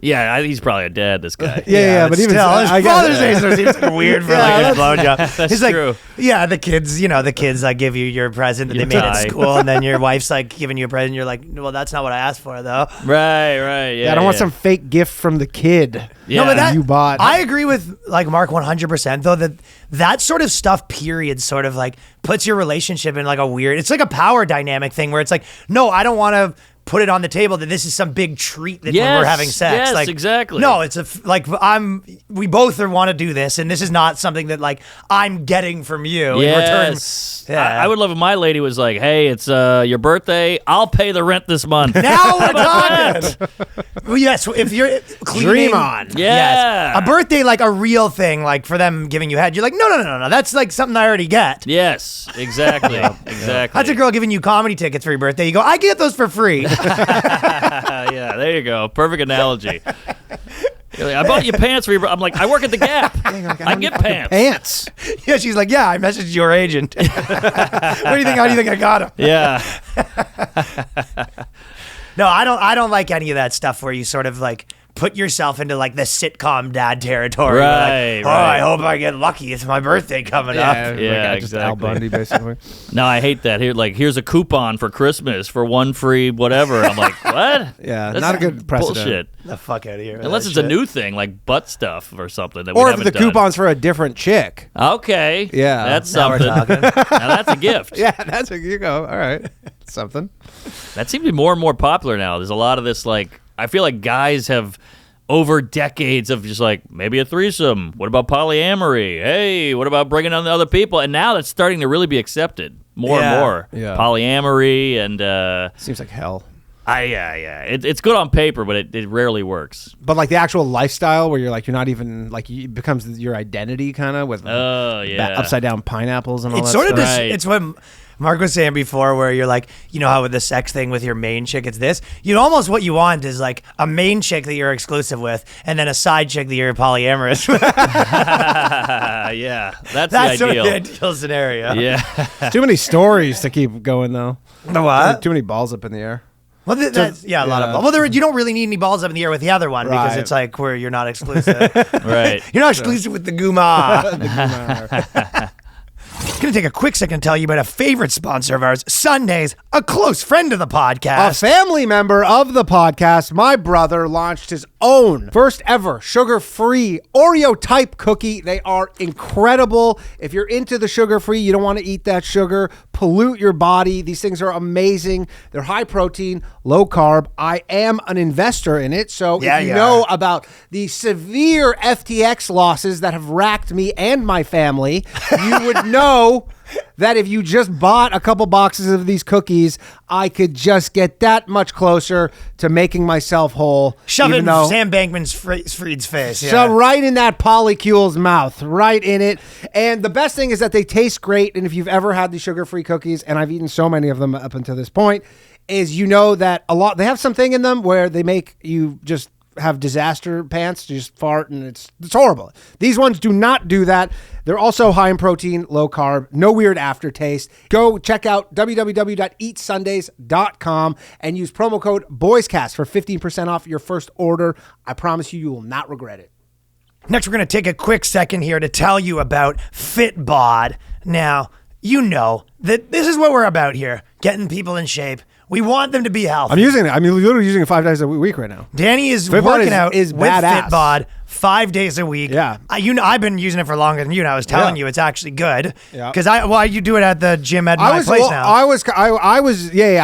Yeah, he's probably a dad. This guy. Yeah, but even still, I guess- Father's Day sort of seems like weird for like a blowjob. That's He's like, true. yeah, the kids, I give you your present that Your they made tie. at school, and then your wife's like giving you a present. You're like, well, that's not what I asked for, though. Right. Yeah. Yeah, I don't want some fake gift from the kid. Yeah. No, but that You bought. I agree with like Mark 100% though that sort of stuff period sort of like puts your relationship in like a weird. It's like a power dynamic thing where it's like, no, I don't want to put it on the table that this is some big treat that when Yes, we're having sex. yes, like exactly. No, it's we both want to do this, and this is not something that like I'm getting from you in return. Yes. Yeah. I would love if my lady was like, "Hey, it's your birthday. I'll pay the rent this month." Now we're talking. Well, yes, if you're cleaning, Dream on. Yeah. Yes. A birthday like a real thing, like for them giving you head. You're like, no. That's like something I already get. Yes, exactly. Exactly. That's a girl giving you comedy tickets for your birthday. You go, I get those for free. Yeah, there you go. Perfect analogy. You're like, I bought you pants for your. I'm like, I work at the Gap. I get pants. Pants. Yeah, she's like, yeah, I messaged your agent. What do you think? How do you think I got them? Yeah. No, I don't like any of that stuff where you sort of like put yourself into like the sitcom dad territory. You're Right, like, oh, right. I hope I get lucky. It's my birthday coming up. Yeah, just Al exactly. Bundy, basically. No, I hate that. Here's a coupon for Christmas for one free whatever. I'm like, what? Yeah, That's not a good precedent. bullshit. The fuck out of here. with Unless that it's a shit. new thing like butt stuff or something that we Or if haven't the done. coupon's for a different chick. Okay. Yeah. That's Now we're something. talking. Now that's a gift. Yeah, that's you go. All right, something. That seems to be more and more popular now. There's a lot of this, like, I feel like guys have over decades of just like maybe a threesome. What about polyamory? Hey, what about bringing on the other people? And now that's starting to really be accepted more and more. Yeah. Polyamory and Seems like hell. yeah. It's good on paper, but it rarely works. But like the actual lifestyle where you're not even like it becomes your identity kind of with upside down pineapples and all It's that sort of stuff. Right. it's what Mark was saying before, where you're like, you know how with the sex thing with your main chick, it's this. You know, almost what you want is like a main chick that you're exclusive with, and then a side chick that you're polyamorous with. Yeah, that's That's the sort ideal. of the ideal scenario. Yeah. Too many stories to keep going though. The what? Too many balls up in the air. Well, that's, a lot of. Well, you don't really need any balls up in the air with the other one because Right. it's like where you're not exclusive. Right. You're not exclusive with the Guma. Gonna take a quick second to tell you about a favorite sponsor of ours, Sundays, a close friend of the A podcast. family member of the podcast, my brother, launched his own first ever sugar-free Oreo type cookie. They are incredible. If you're into the sugar-free, you don't want to eat that sugar, pollute your body. These things are amazing. They're high protein, low carb. I am an investor in it. So Yeah, if you you know are. about the severe FTX losses that have racked me and my family, you would know that if you just bought a couple boxes of these cookies, I could just get that much closer to making myself whole. Shove it even in though- Sam Bankman-Fried's face. Yeah. So right in that polycule's mouth, right in it. And the best thing is that they taste great. And if you've ever had the sugar-free cookies, and I've eaten so many of them up until this point, is you know that they have something in them where they make you just have disaster pants, you just fart, and it's horrible. These ones do not do that. They're also high in protein, low carb, no weird aftertaste. Go check out www.eatsundays.com and use promo code BOYSCAST for 15% off your first order. I promise you will not regret it. Next, we're going to take a quick second here to tell you about FitBod. Now, you know that this is what we're about here, getting people in shape. We want them to be healthy. I'm using it. I'm literally using it 5 days a week right now. Danny is FitBod working out is with badass. FitBod 5 days a week. Yeah. I've been using it for longer than you, and I was telling Yeah. you it's actually good. Yeah. Because you do it at the gym at my place now. I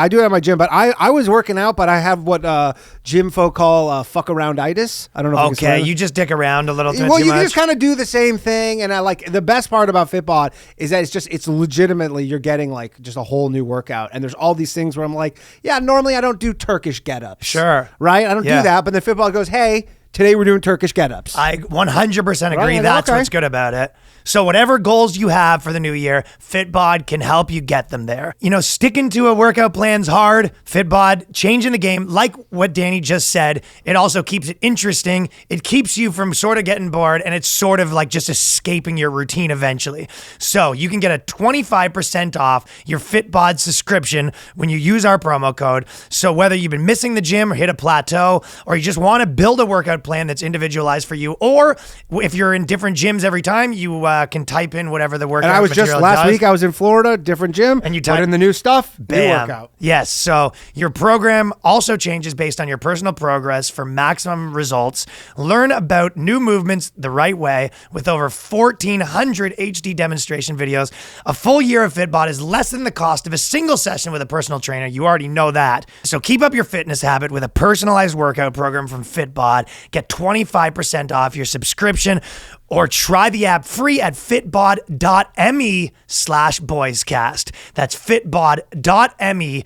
do it at my gym, but I was working out, but I have what gym folk call fuck around-itis. I don't know if you can Okay, say you just dick around a little too Well, you much. just kind of do the same thing, and I like the best part about FitBod is that it's legitimately you're getting like just a whole new workout, and there's all these things where I'm like, yeah, normally I don't do Turkish get-ups, Sure. right? I don't Yeah. do that, but then FitBod goes, hey, today we're doing Turkish get-ups. I 100% agree. Right, That's okay. what's good about it. So whatever goals you have for the new year, FitBod can help you get them there. You know, sticking to a workout plan's hard. FitBod changing the game, like what Danny just said. It also keeps it interesting. It keeps you from sort of getting bored, and it's sort of like just escaping your routine eventually. So you can get a 25% off your FitBod subscription when you use our promo code. So whether you've been missing the gym or hit a plateau, or you just want to build a workout plan that's individualized for you, or if you're in different gyms every time, you can type in whatever the workout and I was just material last does. week. I was in Florida, different gym, And you put type- in the new stuff, new Bam. workout. Yes. So your program also changes based on your personal progress for maximum results. Learn about new movements the right way with over 1,400 HD demonstration videos. A full year of FitBod is less than the cost of a single session with a personal trainer. You already know that. So keep up your fitness habit with a personalized workout program from FitBod. Get 25% off your subscription or try the app free at fitbod.me/boyscast. That's fitbod.me,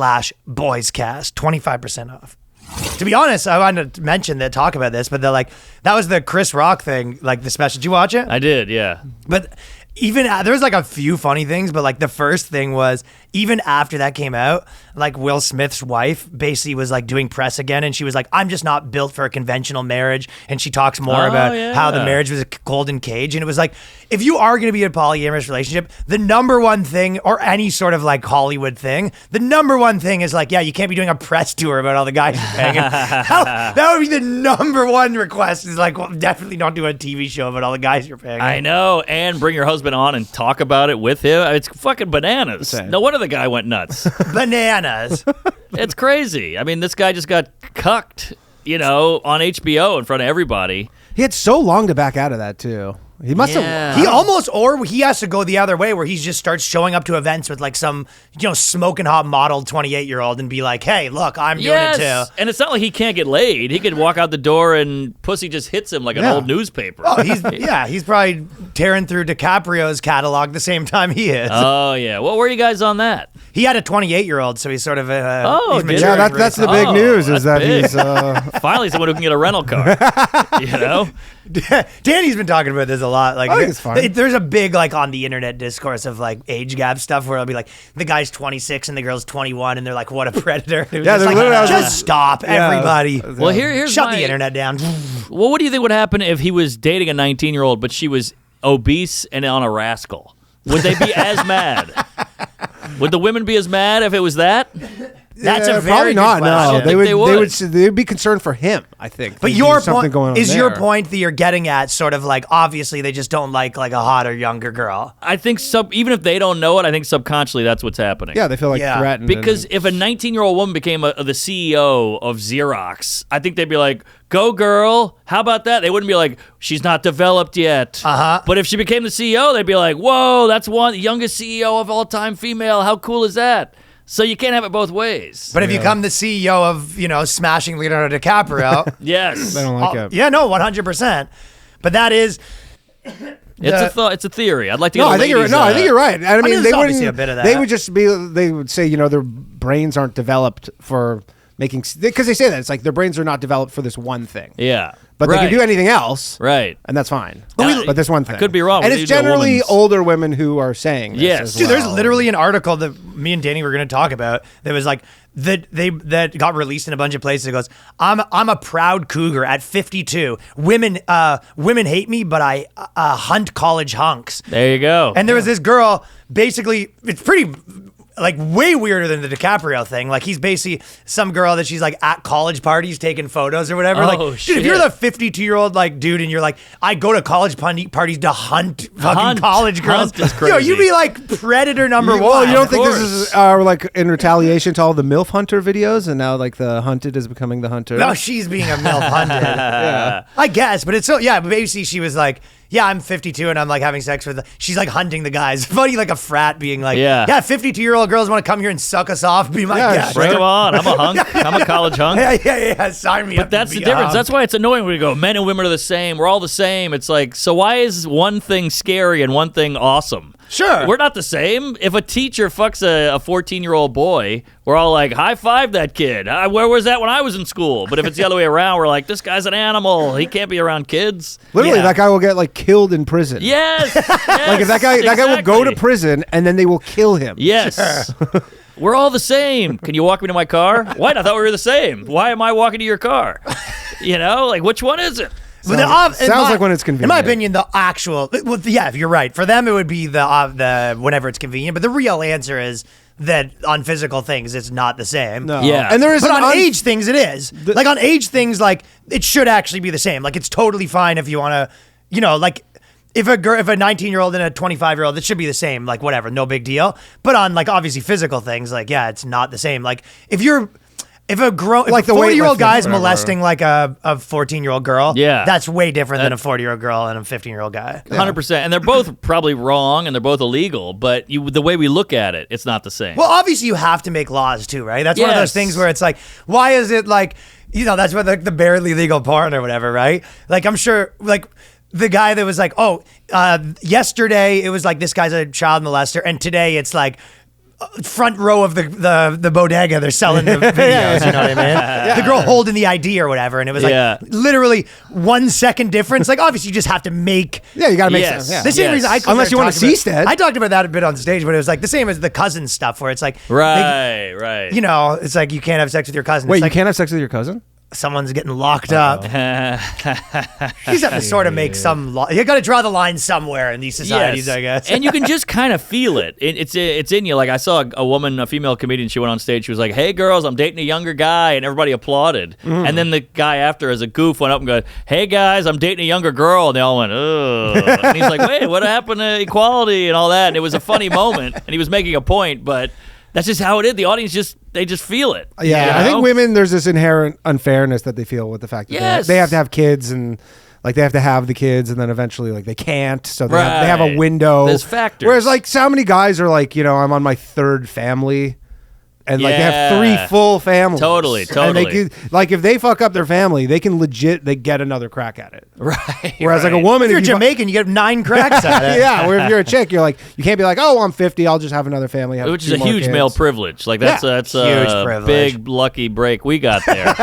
fitbod.me/boyscast. 25% off. To be honest, I wanted to talk about this, but that was the Chris Rock thing, like the special. Did you watch it? I did, yeah. But even there's like a few funny things, but like the first thing was even after that came out, like Will Smith's wife basically was like doing press again, and she was like, "I'm just not built for a conventional marriage," and she talks more Oh, about yeah. how the marriage was a golden cage, and it was like, if you are going to be in a polyamorous relationship, the number one thing, or any sort of like Hollywood thing, the number one thing is like, yeah, you can't be doing a press tour about all the guys you're banging. That would be the number one request. Is like, well, definitely not do a TV show about all the guys you're banging. I know, and bring your husband on and talk about it with him. It's fucking bananas. Insane. No wonder the guy went nuts. Bananas. It's crazy. I mean, this guy just got cucked, on HBO in front of everybody. He had so long to back out of that too. He must Yeah. have. He almost, or he has to go the other way where he just starts showing up to events with like some, smoking hot model 28-year-old and be like, hey, look, I'm doing it too. And it's not like he can't get laid. He could walk out the door and pussy just hits him like an Yeah. old newspaper. Oh, he's probably tearing through DiCaprio's catalog the same time he is. Oh, yeah. What were you guys on that? He had a 28-year-old, so he's sort of Oh, he's did he? Yeah, maturing that's the recently. big news is that big. he's. Finally, someone who can get a rental car. Danny's been talking about this a lot. Like, I think it's fine. There's a big like on the internet discourse of like age gap stuff where it'll be like the guy's 26 and the girl's 21, and they're like, "What a predator!" It was Yeah, just they're like, literally- I was just like- stop, everybody. Well, here's Shut my- the internet down. Well, what do you think would happen if he was dating a 19-year-old, but she was obese and on a rascal? Would they be as mad? Would the women be as mad if it was that? That's a very probably good not. question. No, think they would. they would. They'd be concerned for him. I think. But There'd your be something point going on is your there. point that you're getting at sort of like obviously they just don't like a hotter younger girl. I think even if they don't know it, I think subconsciously that's what's happening. Yeah, they feel like Yeah. threatened. Because if a 19-year-old woman became the CEO of Xerox, I think they'd be like, go girl, how about that? They wouldn't be like, she's not developed yet. Uh-huh. But if she became the CEO, they'd be like, whoa, that's one youngest CEO of all time female. How cool is that? So you can't have it both ways. But if you become the CEO of smashing Leonardo DiCaprio, Yes. they don't like it. yeah, no, 100%. But that is It's a theory. I'd like to get No, a I think you're. ladies, No, I think you're right. I mean, there's they obviously wouldn't. a bit of They that. would just be. They would say, their brains aren't developed for making. Because they say that it's like their brains are not developed for this one thing. Yeah. But they can do anything else. Right. And that's fine. we- But this one thing. I could be wrong. And We it's need to know generally women's- older women who are saying this. Yes. as Dude, there's well. literally an article that me and Danny were going to talk about that was like that got released in a bunch of places. It goes, I'm a proud cougar at 52. Women hate me, but I hunt college hunks. There you go. And there was this girl. Basically, it's pretty. Like way weirder than the DiCaprio thing. Like he's basically some girl that she's like at college parties taking photos or whatever. Like, Oh, dude, if you're shit. the 52-year-old like dude and you're like, I go to college parties to hunt fucking Hunt. college girls. Hunt is crazy. You'd be like predator number one. Well, you don't Of think this course. is like in retaliation to all the MILF Hunter videos, and now like the hunted is becoming the hunter? No, she's being a MILF hunted. Yeah. I guess, but it's so yeah. But basically, she was like, "Yeah, I'm 52 and I'm like having sex with." She's like hunting the guys. Funny, like a frat being like, Yeah. 52-year-old girls want to come here and suck us off. Be my Yeah, guest." Bring them on. I'm a hunk. I'm a college hunk. Yeah. Sign me up. But that's to the be difference. a That's why it's annoying when we go, men and women are the same. We're all the same. It's like, so why is one thing scary and one thing awesome? Sure. We're not the same. If a teacher fucks a 14-year-old boy, we're all like, high five that kid. Where was that when I was in school? But if it's the other way around, we're like, this guy's an animal. He can't be around kids. Literally, Yeah. that guy will get like killed in prison. Yes. Like if that guy will go to prison and then they will kill him. Yes. We're all the same. Can you walk me to my car? What? I thought we were the same. Why am I walking to your car? Like, which one is it? Sounds like when it's convenient. In my opinion, the actual, well, yeah, you're right. For them, it would be the whenever it's convenient. But the real answer is that on physical things, it's not the same. No. Yeah. And there is But an on age things, it is. Like on age things, like it should actually be the same. Like it's totally fine if you want to, like if a 19-year-old and a 25-year-old, it should be the same. Like whatever, no big deal. But on like obviously physical things, like yeah, it's not the same. Like if a Like the 40-year-old weightlifting, guy's whatever. molesting like a 14-year-old girl, Yeah. that's way different than a 40-year-old girl and a 15-year-old guy. 100%. And they're both probably wrong and they're both illegal, but the way we look at it, it's not the same. Well, obviously you have to make laws too, right? That's one of those Yes. things where it's like, why is it like, that's what the barely legal porn or whatever, right? Like I'm sure, like the guy that was like, yesterday it was like this guy's a child molester, and today it's like front row of the bodega, they're selling the videos, you know what I mean? The girl holding the ID or whatever, and it was like Yeah. literally 1 second difference. Like obviously you just have to make. Yeah, you got to make Yes. sense. Yeah. The same Yes. reason I Unless you want to talked about- Seastead. I talked about that a bit on stage, but it was like the same as the cousin stuff where it's like right. it's like you can't have sex with your cousin. Wait, It's you like can't have sex with your cousin? someone's getting locked up. You just have to sort of make some. You got to draw the line somewhere in these societies, Yes. I guess. And you can just kind of feel it. It's in you. Like I saw a woman, a female comedian, she went on stage, she was like, hey girls, I'm dating a younger guy, and everybody applauded. And then the guy after as a goof went up and goes, hey guys, I'm dating a younger girl, and they all went, ugh. And he's like, wait, what happened to equality and all that? And it was a funny moment, and he was making a point, but that's just how it is. The audience just feel it. Yeah, you I think know? women, there's this inherent unfairness that they feel with the fact that Yes. they have to have kids and Like they have to have the kids, and then eventually, like they can't, so they have a Right. window. There's factors. Whereas, like, so many guys are like, I'm on my third family, and like they have 3 full families. Totally. And they can, like, if they fuck up their family, they can they get another crack at it. Right. Whereas, like a right. woman, If you're if you Jamaican, you get 9 cracks at it. yeah. Where if you're a chick, you're like, you can't be like, oh, I'm 50, I'll just have another family. Have Which is 2 a more huge kids. male privilege. Like that's Huge a privilege. big lucky break we got there.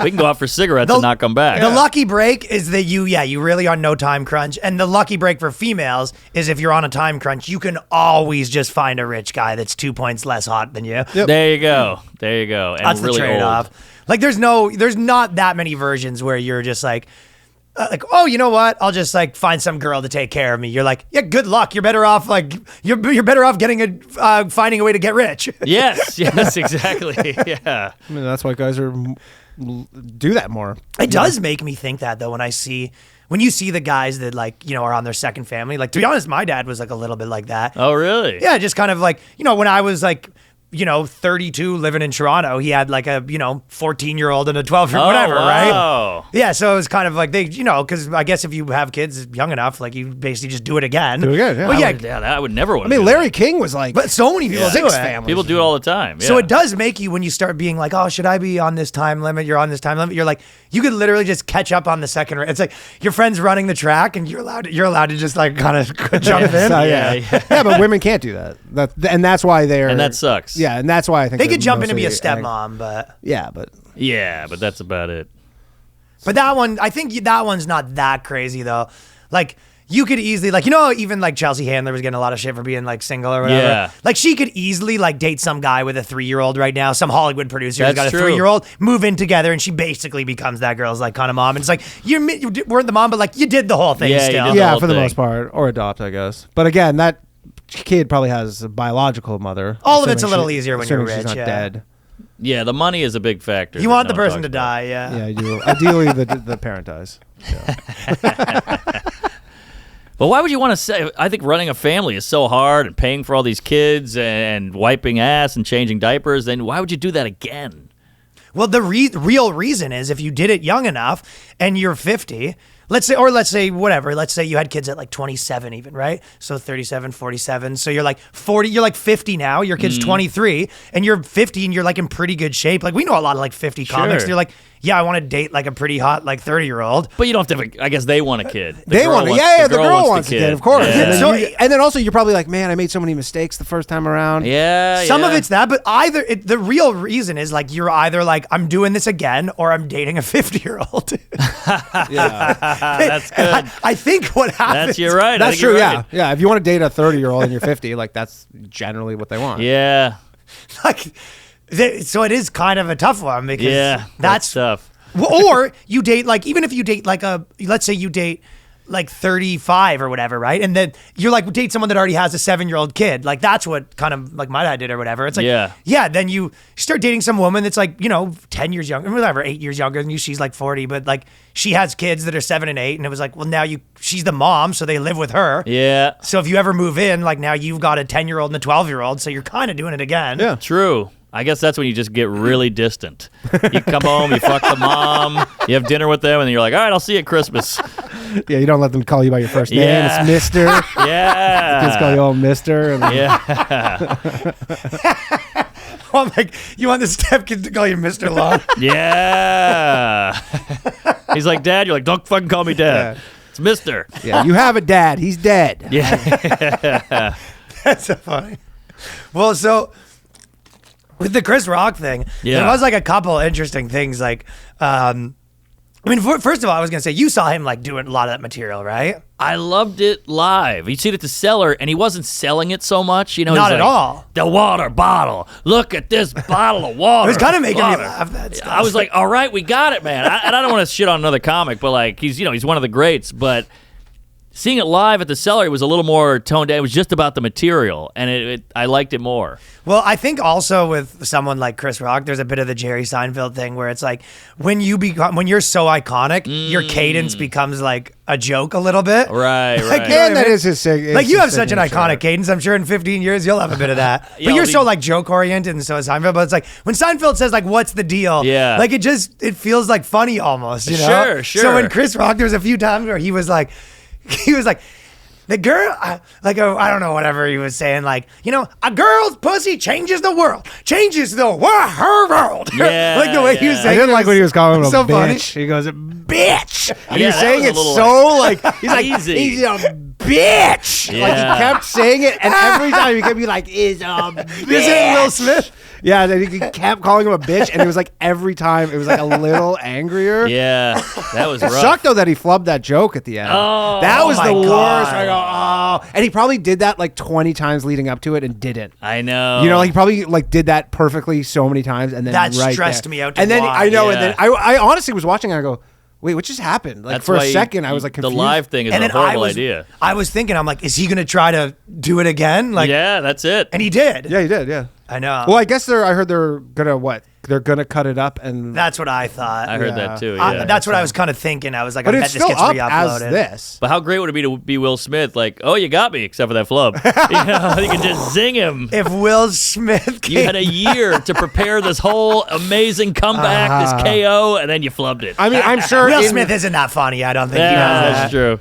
We can go out for cigarettes and not come back. The lucky break is that you really on no time crunch. And the lucky break for females is if you're on a time crunch, you can always just find a rich guy that's 2 points less hot than you. There you go. There you go. And That's really the trade-off. old. Like there's not that many versions where you're just like, oh, you know what? I'll just like find some girl to take care of me. You're like, yeah, good luck. You're better off you're better off getting finding a way to get rich. Yes, exactly. Yeah. I mean, that's why guys do that more. It does make me think that though when you see the guys that are on their second family. Like to be honest, my dad was like a little bit like that. Oh, really? Yeah, just kind of like, when I was like, 32 living in Toronto, he had like a, 14-year-old and a 12-year-old, whatever, right? Wow. Yeah, so it was kind of like they, because I guess if you have kids young enough, like you basically just do it again. Do it again, yeah. Well, I would never want I to. mean, Larry King was like, but so many people do 6 it. families. People do it all the time. Yeah. So it does make you, when you start being like, oh, should I be on this time limit? You're on this time limit. You're like, you could literally just catch up on the second. It's like your friend's running the track, and you're allowed to just like kind of jump in. So, Yeah. yeah, but women can't do that. And that's why they're. And that sucks. Yeah, and that's why I think They they're could jump in and be a mostly stepmom, but Yeah, but Yeah, but that's about it. that one, I think that one's not that crazy though. Like you could easily even like Chelsea Handler was getting a lot of shit for being like single or whatever. Yeah. Like she could easily like date some guy with a 3-year-old right now, some Hollywood producer who's That's got a true. 3-year-old, move in together, and she basically becomes that girl's like kind of mom. And it's like you weren't the mom, but like you did the whole thing Yeah, you still. did the yeah, whole for the thing. most part, or adopt, I guess. But again, that kid probably has a biological mother. All of it's assuming a little easier when you're assuming she's rich, not yeah. dead. Yeah, the money is a big factor. You that want the no one person to talks about. die, yeah. Yeah, I do. Ideally, the parent dies. But why would you want to say? I think running a family is so hard, and paying for all these kids, and wiping ass, and changing diapers. Then why would you do that again? Well, the real reason is if you did it young enough and you're 50, let's say you had kids at like 27 even, right? So 37, 47. So you're like 40, you're like 50 now, your kid's 23, and you're 50 and you're like in pretty good shape. Like we know a lot of like 50 comics. Sure. They're like, yeah, I want to date like a pretty hot like 30-year-old. But you don't have to. I guess they want a kid. The They girl want it. wants- Yeah, the girl wants the a kid, of course. Yeah. And then also, you're probably like, man, I made so many mistakes the first time around. Yeah, Some of yeah. it's that, but the real reason is like you're either like, I'm doing this again or I'm dating a 50-year-old. That's good. I think what happens. You're right. I That's think you're true. right. Yeah. If you want to date a 30-year-old and you're 50, like that's generally what they want. Yeah. Like, so it is kind of a tough one because Yeah. that's tough. or you date like, even if you date like let's say you date like 35 or whatever, right? And then you're like, date someone that already has a 7-year-old kid. Like that's what kind of like my dad did or whatever. It's like, yeah, then you start dating some woman that's like, 10 years younger, whatever, 8 years younger than you. She's like 40, but like she has kids that are 7 and 8. And it was like, well, now she's the mom, so they live with her. Yeah. So if you ever move in, like now you've got a 10-year-old and a 12-year-old. So you're kind of doing it again. Yeah. True. I guess that's when you just get really distant. You come home, you fuck the mom, you have dinner with them, and then you're like, all right, I'll see you at Christmas. Yeah, you don't let them call you by your first name. Yeah. It's Mister. Yeah. Kids call you all Mister. And Yeah. I'm like, you want the stepkids to call you Mr. Long? Yeah. He's like, Dad. You're like, don't fucking call me Dad. Yeah. It's Mister. yeah, you have a dad. He's dead. Yeah. That's so funny. Well, so with the Chris Rock thing, Yeah. there was like a couple interesting things. Like, first of all, I was gonna say you saw him like doing a lot of that material, right? I loved it live. He'd see it at the cellar, and he wasn't selling it so much. He's Not at like, all. The water bottle. Look at this bottle of water. It was kind of making me Water. laugh. That stuff. I was like, all right, we got it, man. And I don't want to shit on another comic, but like he's one of the greats. But seeing it live at the Cellar was a little more toned down. It was just about the material, and I liked it more. Well, I think also with someone like Chris Rock, there's a bit of the Jerry Seinfeld thing where it's like when you're so iconic, your cadence becomes like a joke a little bit. Right, Like, right. you know what And I that mean? is his sig- Like it's you his have such an signature. iconic cadence. I'm sure in 15 years you'll have a bit of that. Yeah, But you're I'll so be- like joke oriented, and so is Seinfeld. But it's like when Seinfeld says like, "What's the deal?" Yeah. like it feels like funny almost. You know? Sure. So when Chris Rock, there was a few times where he was like. The girl, I don't know, whatever he was saying, like, a girl's pussy changes the world, her world. Yeah, like the way he was yeah. saying I didn't it like was when he was calling him a so bitch. funny. He goes, bitch. And he Yeah, was that saying was a it little, so like, he's like, easy. he's a bitch. Like Yeah. he kept saying it, and every time he kept be like, is a bitch. Is it Will Smith? Yeah, and then he kept calling him a bitch, and it was like every time it was like a little angrier. Yeah, that was It rough. sucked though that he flubbed that joke at the end. Oh, that was my the worst. God. I go, oh, and he probably did that like 20 times leading up to it and didn't. I know. You know, like he probably like did that perfectly so many times, and then That right stressed there. me out to And then watch. I know, Yeah. and then I honestly was watching, and I go, wait, what just happened? Like That's for a why second, I was like confused. the live thing is And a then horrible idea. I was thinking, I'm like, is he gonna try to do it again? Like, Yeah, that's it. and he did. Yeah, he did. Yeah. I know. Well, I guess I heard they're gonna what? They're gonna cut it up and. That's what I thought. I heard Yeah. that too. Yeah. That's what I was kind of thinking. I was like, but I bet it's this still gets up re-uploaded. as this. But how great would it be to be Will Smith? Like, oh, you got me, except for that flub. You can just zing him. If Will Smith You had a year to prepare this whole amazing comeback, this KO, and then you flubbed it. I mean, I'm sure Will in- Smith isn't that funny. I don't think he Yeah, knows that's that. true.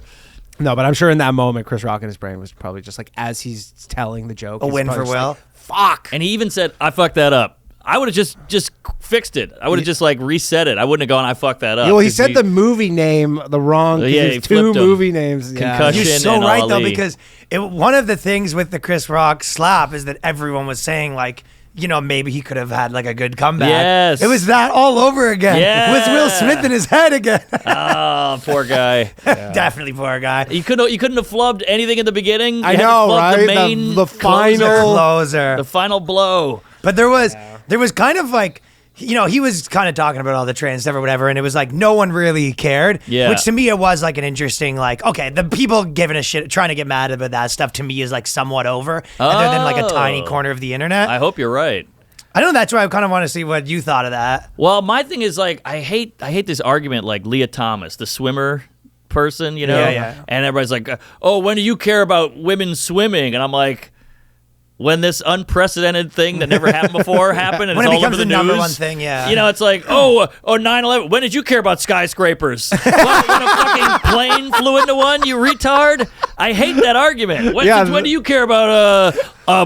No, but I'm sure in that moment, Chris Rock in his brain was probably just like as he's telling the joke. A he's win probably for just Will. like, fuck. And he even said, I fucked that up. I would have just fixed it. I would have just like reset it. I wouldn't have gone, I fucked that up. Well, he 'Cause said the movie name the wrong. Yeah, he there's two flipped him. movie names. Yeah. Concussion. You're so and right though, Ali. because one of the things with the Chris Rock slap is that everyone was saying like, maybe he could have had like a good comeback. Yes. It was that all over again. Yeah. With Will Smith in his head again. Oh, poor guy. Definitely poor guy. You couldn't have flubbed anything in the beginning. You I had to know, flub right? The main The final- The closer, closer. the final blow. But there was kind of like, he was kind of talking about all the trans stuff or whatever, and it was like no one really cared. Yeah. Which to me it was like an interesting, like, okay, the people giving a shit, trying to get mad about that stuff to me is like somewhat over, other than like a tiny Oh. corner of the internet. I hope you're right. I know that's why I kind of want to see what you thought of that. Well, my thing is like I hate this argument like Leah Thomas, the swimmer person, Yeah, yeah. and everybody's like, "Oh, when do you care about women swimming?" And I'm like, when this unprecedented thing that never happened before happened, and When it's it all over becomes the the news, number one thing, yeah. it's like, oh, 9/11. When did you care about skyscrapers? What, when a fucking plane flew into one, you retard? I hate that argument. When do you care about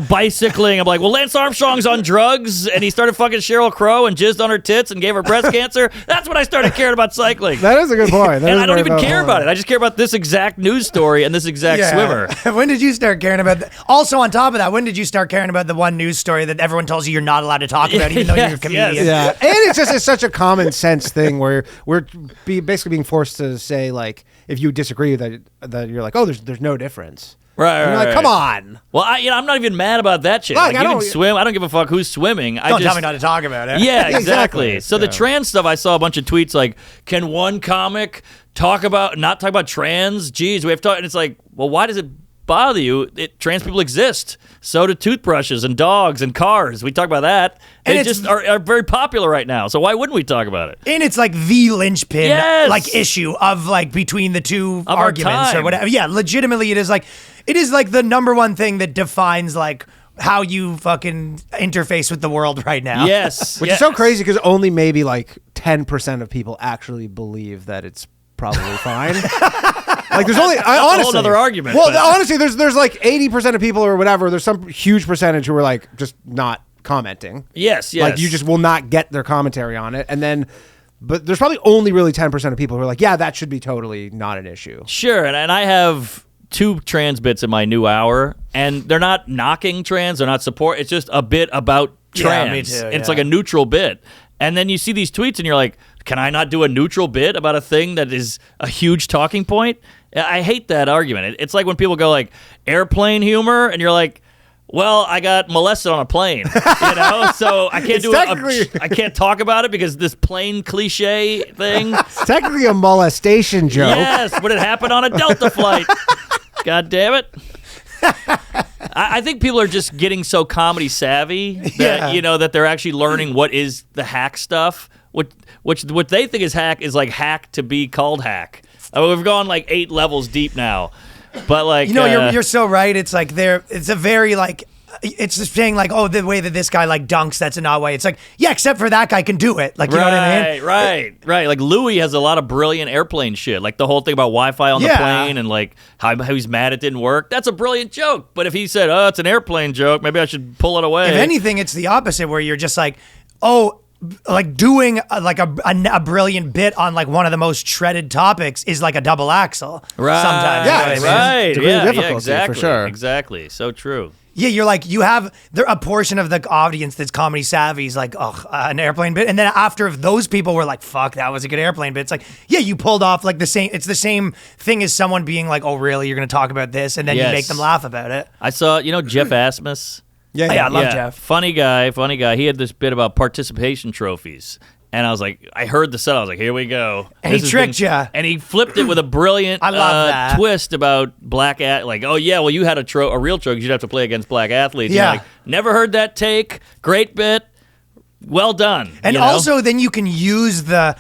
bicycling? I'm like, well, Lance Armstrong's on drugs, and he started fucking Sheryl Crow and jizzed on her tits and gave her breast cancer. That's when I started caring about cycling. That is a good point. And I don't even care about it. I just care about this exact news story and this exact swimmer. When did you start caring about that? Also, on top of that, when did you start caring about the one news story that everyone tells you you're not allowed to talk about, even though you're a Yes, comedian? yes. Yeah, and it's such a common sense thing where we're basically being forced to say like if you disagree that you're like, oh, there's no difference. Right, And you're right, like, come right. on. Well, I'm not even mad about that shit. Look, Like, I you don't- can swim. I don't give a fuck who's swimming. Don't tell me not to talk about it. Yeah, exactly. Exactly. So the Yeah. trans stuff, I saw a bunch of tweets like, can one comic not talk about trans? Geez, we have to talk. And it's like, well, why does it bother you? Trans people exist. So do toothbrushes and dogs and cars. We talk about that. And They it's- just are very popular right now. So why wouldn't we talk about it? And it's like the linchpin, Yes. like issue of like between the two Of our arguments or time. whatever. Yeah, legitimately, it is like the number one thing that defines like how you fucking interface with the world right now. Yes. Which is so crazy because only maybe like 10% of people actually believe that it's probably fine. Like there's only honestly a whole other argument. Well, but- honestly, there's like 80% of people or whatever. There's some huge percentage who are like just not commenting. Yes. Like you just will not get their commentary on it, and then. But there's probably only really 10% of people who are like, yeah, that should be totally not an issue. Sure, and I have 2 trans bits in my new hour, and they're not knocking trans, they're not support. It's just a bit about trans. Yeah, me too, It's yeah. like a neutral bit. And then you see these tweets, and you're like, can I not do a neutral bit about a thing that is a huge talking point? I hate that argument. It's like when people go like, airplane humor, and you're like, well, I got molested on a plane, so I can't I can't talk about it because this plane cliche thing. It's technically a molestation joke. Yes, but it happened on a Delta flight. God damn it. I think people are just getting so comedy savvy that that they're actually learning what is the hack stuff. What they think is hack is like hack to be called hack. We've gone like 8 levels deep now, but like you're so right. It's like it's a very like. It's just saying like, oh, the way that this guy like dunks, that's not way. It's like, yeah, except for that guy can do it. Like, you know what I mean? Right. Like Louis has a lot of brilliant airplane shit. Like the whole thing about Wi-Fi on the plane and like how he's mad it didn't work. That's a brilliant joke. But if he said, oh, it's an airplane joke, maybe I should pull it away. If anything, it's the opposite where you're just like, oh, like doing like a brilliant bit on like one of the most shredded topics is like a double axle. Right. Sometimes. Yeah, You know what I mean? Degree of difficulty, exactly. for sure. Exactly. So true. Yeah, you're like, you have a portion of the audience that's comedy savvy is like, an airplane bit. And then after those people were like, fuck, that was a good airplane bit. It's like, yeah, you pulled off like it's the same thing as someone being like, oh, really? You're going to talk about this? And then you make them laugh about it. I saw, Jeff Asmus. Yeah, I love Jeff. Funny guy. He had this bit about participation trophies. And I was like, I heard the set. I was like, here we go. And he tricked you. And he flipped it with a brilliant I love that. twist about black like, oh yeah, well you had a real trophy. You'd have to play against black athletes. Yeah. And you're like, never heard that take. Great bit. Well done. And also then you can use the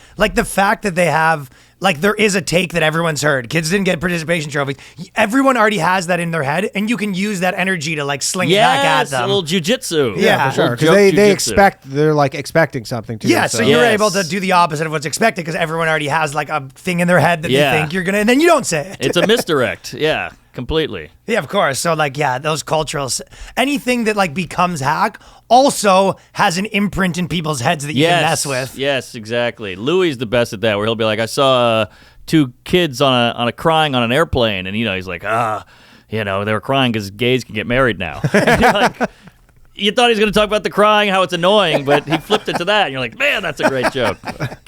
fact that they have, like there is a take that everyone's heard. Kids didn't get participation trophies. Everyone already has that in their head, and you can use that energy to like sling it back at them. A little jujitsu. Yeah, for sure. Because they're like expecting something too. Yeah, so you're able to do the opposite of what's expected because everyone already has like a thing in their head that they think you're gonna, and then you don't say it. It's a misdirect. Yeah, completely. Yeah, of course. So like, yeah, those cultural, anything that like becomes hack also has an imprint in people's heads that you can mess with. Yes, exactly. Louis is the best at that, where he'll be like, I saw 2 kids on a crying on an airplane, and he's like, they were crying because gays can get married now. And you're like, you thought he was going to talk about the crying, how it's annoying, but he flipped it to that, and you're like, man, that's a great joke.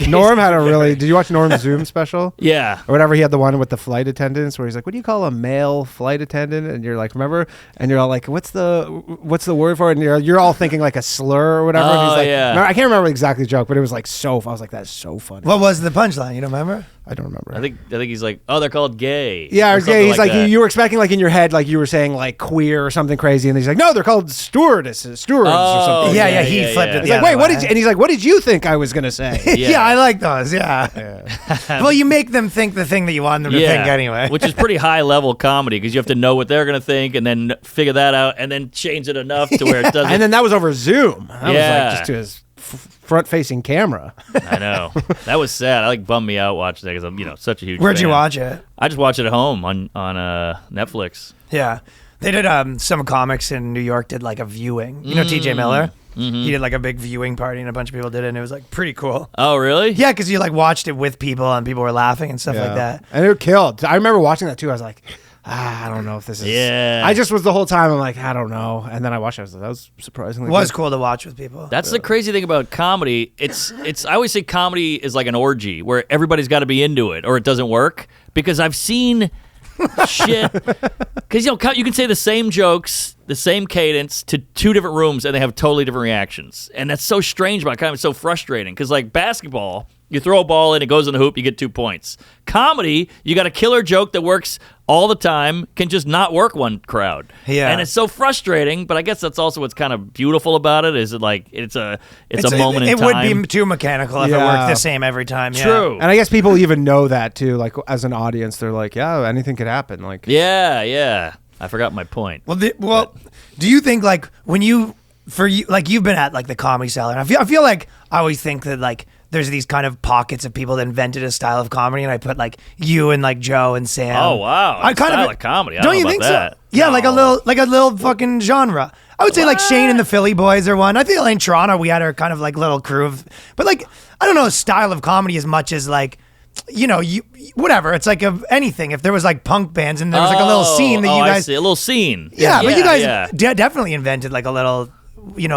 Norm had did you watch Norm's Zoom special? Yeah. Or whatever, he had the one with the flight attendants where he's like, what do you call a male flight attendant? And you're like, remember? And you're all like, what's the word for it? And you're all thinking like a slur or whatever. And he's like, yeah. I can't remember exactly the joke, but it was like I was like, that's so funny. What was the punchline? You don't remember? I don't remember. I think he's like, oh, they're called gay. Yeah, or gay. He's like like you were expecting like in your head like you were saying like queer or something crazy, and he's like, no, they're called stewards or something. Yeah, he flipped it. He's like, wait, what did you? And he's like, what did you think I was gonna say? Yeah, I like those. Yeah. Well, you make them think the thing that you want them to think anyway. Which is pretty high level comedy because you have to know what they're gonna think and then figure that out and then change it enough to where it doesn't. And then that was over Zoom. That was like just to his front-facing camera. I know. That was sad. Like bummed me out watching that because I'm such a huge. Where'd fan. you watch it? I just watched it at home on Netflix. Yeah. They did some comics in New York did like a viewing. You know TJ Miller? Mm-hmm. He did like a big viewing party and a bunch of people did it and it was like pretty cool. Oh, really? Yeah, because you like watched it with people and people were laughing and stuff like that. And it killed. I remember watching that too. I was like, I don't know if this is. Yeah. I just was the whole time. I'm like, I don't know. And then I watched it. I was like, that was surprisingly. It was good. cool to watch with people. That's the crazy thing about comedy. It's. I always say comedy is like an orgy where everybody's got to be into it or it doesn't work because I've seen shit. Because you can say the same jokes, the same cadence to 2 different rooms and they have totally different reactions, and that's so strange about comedy. It's so frustrating because like basketball. You throw a ball in, it goes in the hoop, you get 2 points. Comedy, you got a killer joke that works all the time, can just not work one crowd. Yeah. And it's so frustrating, but I guess that's also what's kind of beautiful about it, is it like it's a moment in time. It would be too mechanical if it worked the same every time. Yeah. True. And I guess people even know that too. Like as an audience, they're like, yeah, anything could happen. Like Yeah. I forgot my point. Well, do you think like you've been at like the Comedy Cellar, and I feel like I always think that like there's these kind of pockets of people that invented a style of comedy, and I put like you and like Joe and Sam. Oh wow, I kind style of comedy. I don't know you about think that. so? Yeah, No. like a little fucking genre. I would say like Shane and the Philly Boys are one. I feel like in Toronto we had our kind of like little crew of, but like I don't know, style of comedy as much as like. Whatever. It's like anything. If there was like punk bands and there was like a little scene that you guys, I see. A little scene. yeah, but you guys definitely invented like a little,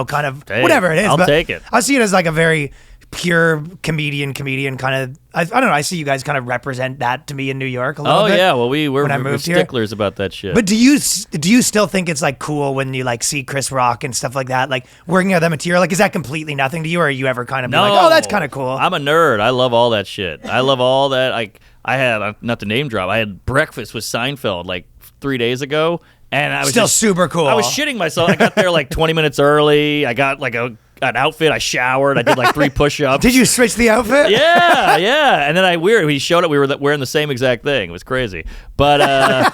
kind of whatever it is. I'll but take it. I see it as like a very pure comedian kind of. I don't know. I see you guys kind of represent that to me in New York a little bit. Oh yeah, well we're moved here. sticklers about that shit. But do you still think it's like cool when you like see Chris Rock and stuff like that, like working out that material? Like, is that completely nothing to you, or are you ever kind of be like, oh, that's kind of cool? I'm a nerd. I love all that shit. I love all that. I had, not to name drop, I had breakfast with Seinfeld like 3 days ago, and I was Still super cool. I was shitting myself. I got there like 20 minutes early. I got like an outfit. I showered. I did like 3 push-ups. Did you switch the outfit? Yeah. And then he showed up. We were wearing the same exact thing. It was crazy. But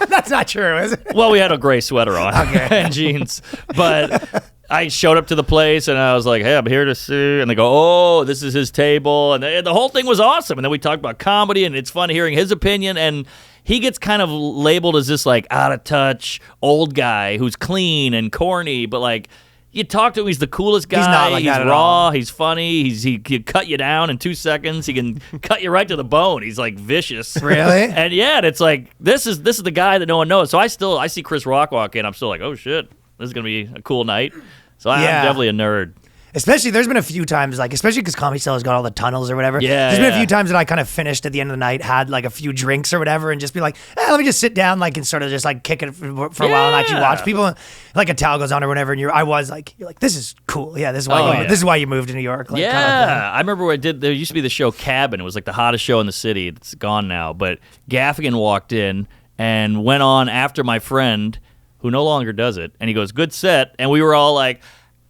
That's not true, is it? well, we had a gray sweater on and jeans. But I showed up to the place and I was like, "Hey, I'm here to see." And they go, "Oh, this is his table." And the whole thing was awesome. And then we talked about comedy, and it's fun hearing his opinion. And he gets kind of labeled as this like out of touch old guy who's clean and corny, but like. You talk to him, he's the coolest guy. He's not like he's that at raw, all. he's funny, he can cut you down in 2 seconds. He can cut you right to the bone. He's like vicious. Really? And yeah, and it's like this is the guy that no one knows. So I see Chris Rock walk in, I'm still like, oh shit, this is gonna be a cool night. So I'm Yeah. definitely a nerd. Especially, there's been a few times, like, especially because Comedy Cellar's got all the tunnels or whatever. Yeah, There's been a yeah. few times that I kind of finished at the end of the night, had like a few drinks or whatever, and just be like, let me just sit down, like, and sort of just like kick it for a while and actually watch people. Like a towel goes on or whatever, and you're like, this is cool. Yeah, this is why this is why you moved to New York. Like, Yeah, kind of thing. I remember what I did. There used to be the show Cabin. It was like the hottest show in the city. It's gone now. But Gaffigan walked in and went on after my friend, who no longer does it, and he goes, "Good set," and we were all like,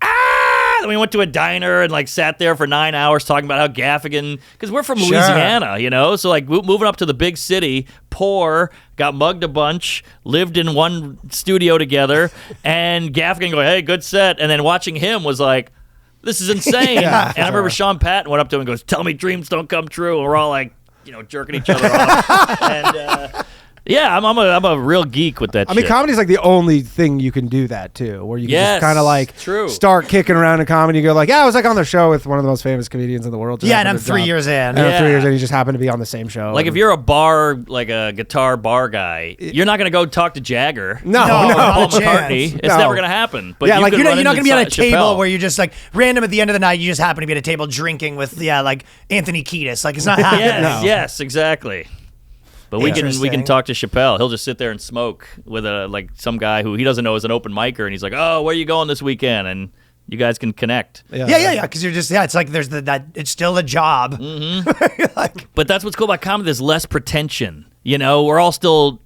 "Ah!" And we went to a diner and like sat there for 9 hours talking about how Gaffigan, because we're from Louisiana, you know, so like moving up to the big city, poor, got mugged a bunch, lived in one studio together, and Gaffigan going, "Hey, good set," and then watching him was like, this is insane. And I remember Sean Patton went up to him and goes, "Tell me dreams don't come true." And we're all like, jerking each other off. And yeah, I'm a real geek with that I shit. mean, comedy's like the only thing you can do that too, where you can Yes, just kind of like true. start kicking around in comedy. You go like, yeah, I was like on the show with one of the most famous comedians in the world. Just Yeah, and happened I'm to 3 drop. years in. And I'm Yeah. 3 years in, you just happen to be on the same show. Like if you're a bar, like a guitar bar guy, you're not gonna go talk to Jagger. no, No, no, not Paul a chance. McCartney. It's No. never gonna happen. But Yeah, you like could you're run not into gonna be at a table Chappelle. where you're just like random at the end of the night. You just happen to be at a table drinking with like Anthony Kiedis. Like it's not happening. Yes, yes, exactly. But we can Interesting. talk to Chappelle. He'll just sit there and smoke with some guy who he doesn't know is an open micer, and he's like, "Oh, where are you going this weekend?" And you guys can connect. Yeah. Because you're just it's like there's that it's still a job. Like, But that's what's cool about comedy. There's less pretension. We're all still,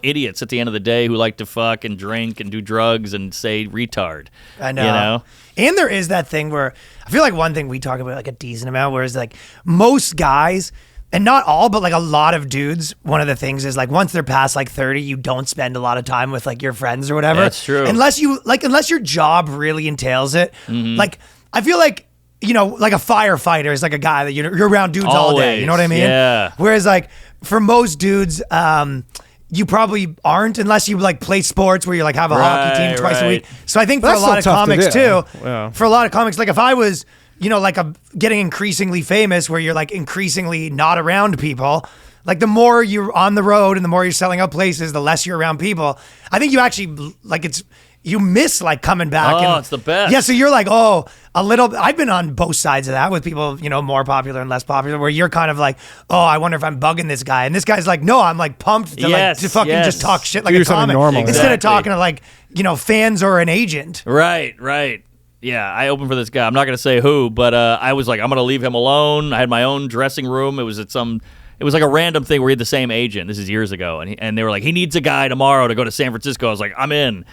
idiots at the end of the day who like to fuck and drink and do drugs and say retard. I know. And there is that thing where I feel like one thing we talk about like a decent amount, whereas like most guys. And not all, but like a lot of dudes, one of the things is like once they're past like 30, you don't spend a lot of time with like your friends or whatever. That's true. Unless your job really entails it. Like I feel like, like a firefighter is like a guy that you're around dudes all day. You know what I mean? Yeah. Whereas like for most dudes, you probably aren't unless you like play sports where you like have a hockey team twice a week. So I think for That's a lot of still tough to comics do. too, Yeah. for a lot of comics, like if I was, like getting increasingly famous where you're like increasingly not around people, like the more you're on the road and the more you're selling out places, the less you're around people. I think you actually like you miss like coming back. Oh, and, it's the best. Yeah, so you're like, I've been on both sides of that with people, more popular and less popular, where you're kind of like, I wonder if I'm bugging this guy. And this guy's like, no, I'm like pumped to Yes, to fucking yes. just talk shit like Do a something comic. normal. Instead of Exactly. talking to like, fans or an agent. Right. Yeah, I opened for this guy. I'm not going to say who, but I was like, I'm going to leave him alone. I had my own dressing room. It was like a random thing where we had the same agent. This is years ago. And they were like, he needs a guy tomorrow to go to San Francisco. I was like, I'm in.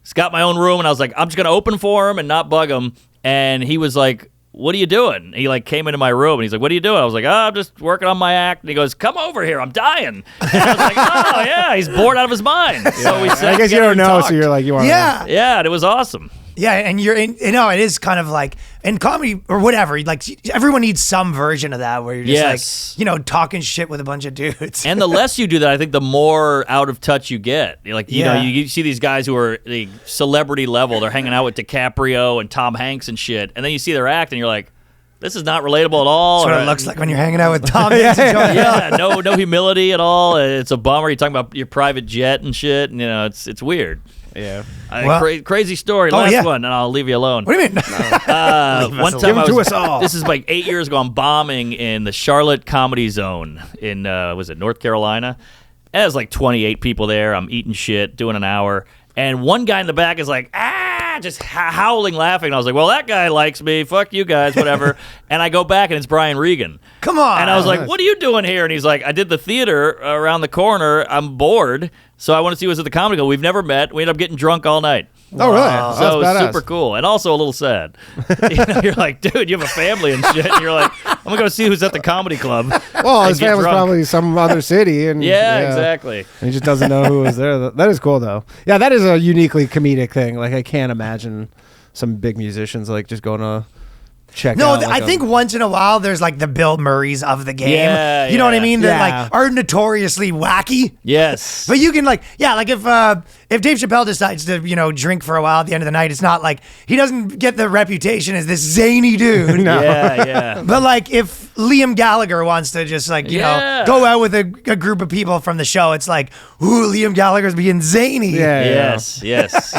Just got my own room, and I was like, I'm just going to open for him and not bug him. And he was like, what are you doing? He like came into my room, and he's like, what are you doing? I was like, I'm just working on my act. And he goes, come over here. I'm dying. And I was like, oh, yeah, he's bored out of his mind. So we sat I guess you together don't and know, talked. so you're like, you want Yeah. Yeah, and it was awesome. Yeah, and it is kind of like in comedy or whatever. Like everyone needs some version of that where you're just Yes. like, talking shit with a bunch of dudes. And the less you do that, I think the more out of touch you get. Like, Yeah. you see these guys who are the celebrity level. They're hanging out with DiCaprio and Tom Hanks and shit. And then you see their act and you're like, this is not relatable at all. That's what Or- it looks like when you're hanging out with Tom Hanks and Joey. Yeah, no humility at all. It's a bummer. You're talking about your private jet and shit. And, it's weird. Yeah. Well- Crazy story. Oh, Last yeah. one, and I'll leave you alone. What do you mean? One time Give 'em I to was, us all. This is like 8 years ago. I'm bombing in the Charlotte Comedy Zone in was it North Carolina? And there's like 28 people there. I'm eating shit, doing an hour, and one guy in the back is like, just howling laughing. And I was like, well, that guy likes me. Fuck you guys, whatever. And I go back and it's Brian Regan. Come on. And I was like, what are you doing here? And he's like, I did the theater around the corner. I'm bored. So I want to see what's at the Comedy Club. We've never met. We ended up getting drunk all night. Oh, really? So it That's was badass. super cool. And also a little sad. You're like, dude, you have a family and shit. And you're like, I'm going to go see who's at the Comedy Club. Well, his and get family's drunk. probably some other city. And Yeah, exactly. And he just doesn't know who was there. That is cool, though. Yeah, that is a uniquely comedic thing. Like, I can't imagine some big musicians, like, just going to check No, out. I think once in a while there's like the Bill Murrays of the game. Yeah, you know what I yeah. mean? That Yeah. like are notoriously wacky. Yes. But you can like if Dave Chappelle decides to drink for a while at the end of the night, it's not like he doesn't get the reputation as this zany dude. Yeah. But like if Liam Gallagher wants to just like Yeah. go out with a group of people from the show, it's like ooh, Liam Gallagher's being zany. Yeah. Yes.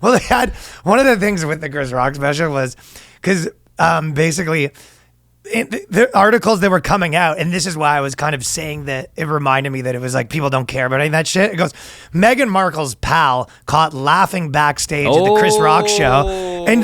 Well, they had one of the things with the Chris Rock special was because basically the articles that were coming out, and this is why I was kind of saying that it reminded me that it was like people don't care about any of that shit. It goes, Meghan Markle's pal caught laughing backstage at the Chris Rock show, and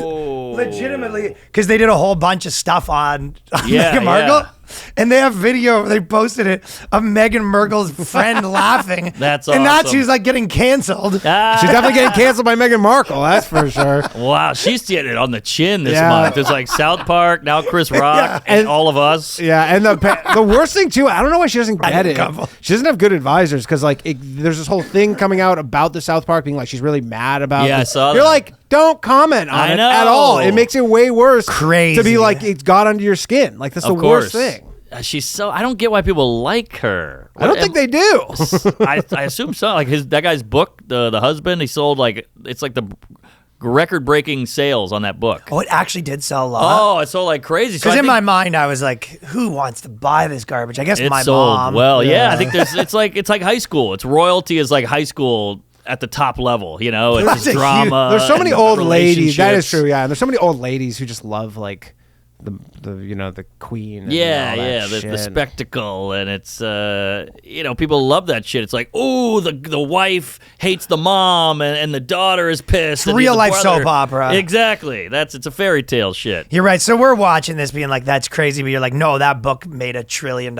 legitimately because they did a whole bunch of stuff on Yeah, Meghan Markle. yeah. And they have video, they posted it, of Meghan Markle's friend laughing. That's And now awesome. she's like getting canceled. She's definitely getting canceled by Meghan Markle, that's for sure. Wow, she's getting it on the chin this Yeah. month. There's like South Park, now Chris Rock, and all of us. Yeah, and the worst thing too, I don't know why she doesn't I get know a it. couple. She doesn't have good advisors because like there's this whole thing coming out about the South Park being like she's really mad about. Yeah, I this. saw You're that. like, don't comment on I it know. at all. It makes it way worse. Crazy. To be like it's got under your skin. Like that's Of the course. worst thing. She's so. I don't get why people like her. I don't think they do. I assume so. Like that guy's book, the husband, he sold like it's like the record-breaking sales on that book. Oh, it actually did sell a lot. Oh, it sold like crazy. So Because I in think my mind, I was like, who wants to buy this garbage? I guess it my sold mom. well. Yeah, I think it's like high school. It's royalty is like high school at the top level. You know, it's That's just a drama. There's so many and old ladies. That is relationships. true. Yeah, and there's so many old ladies who just love like the queen. And Yeah, all that yeah, the shit. spectacle, and it's people love that shit. It's like, oh, the wife hates the mom, and the daughter is pissed. and real the life brother- soap opera. Exactly. It's a fairy tale shit. You're right. So we're watching this being like, that's crazy. But you're like, no, that book made $1 trillion.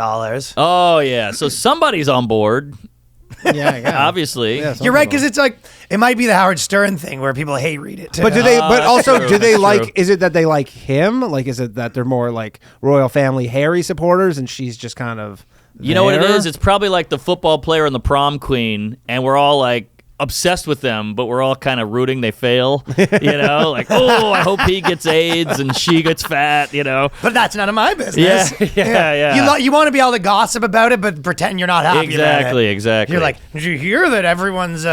Oh yeah, so somebody's on board, Yeah. obviously. Yeah, some You're right. people. Because it's like, it might be the Howard Stern thing where people hate read it. Too. But do they? But also, true, do they that's like? true. Is it that they like him? Like, is it that they're more like royal family Harry supporters, and she's just kind of? You know what it there? is? It's probably like the football player and the prom queen, and we're all like obsessed with them, but we're all kind of rooting they fail. You know, like, oh, I hope he gets AIDS and she gets fat. You know. But that's none of my business. Yeah. You want to be able to gossip about it, but pretend you're not happy about it. Exactly. You're like, did you hear that everyone's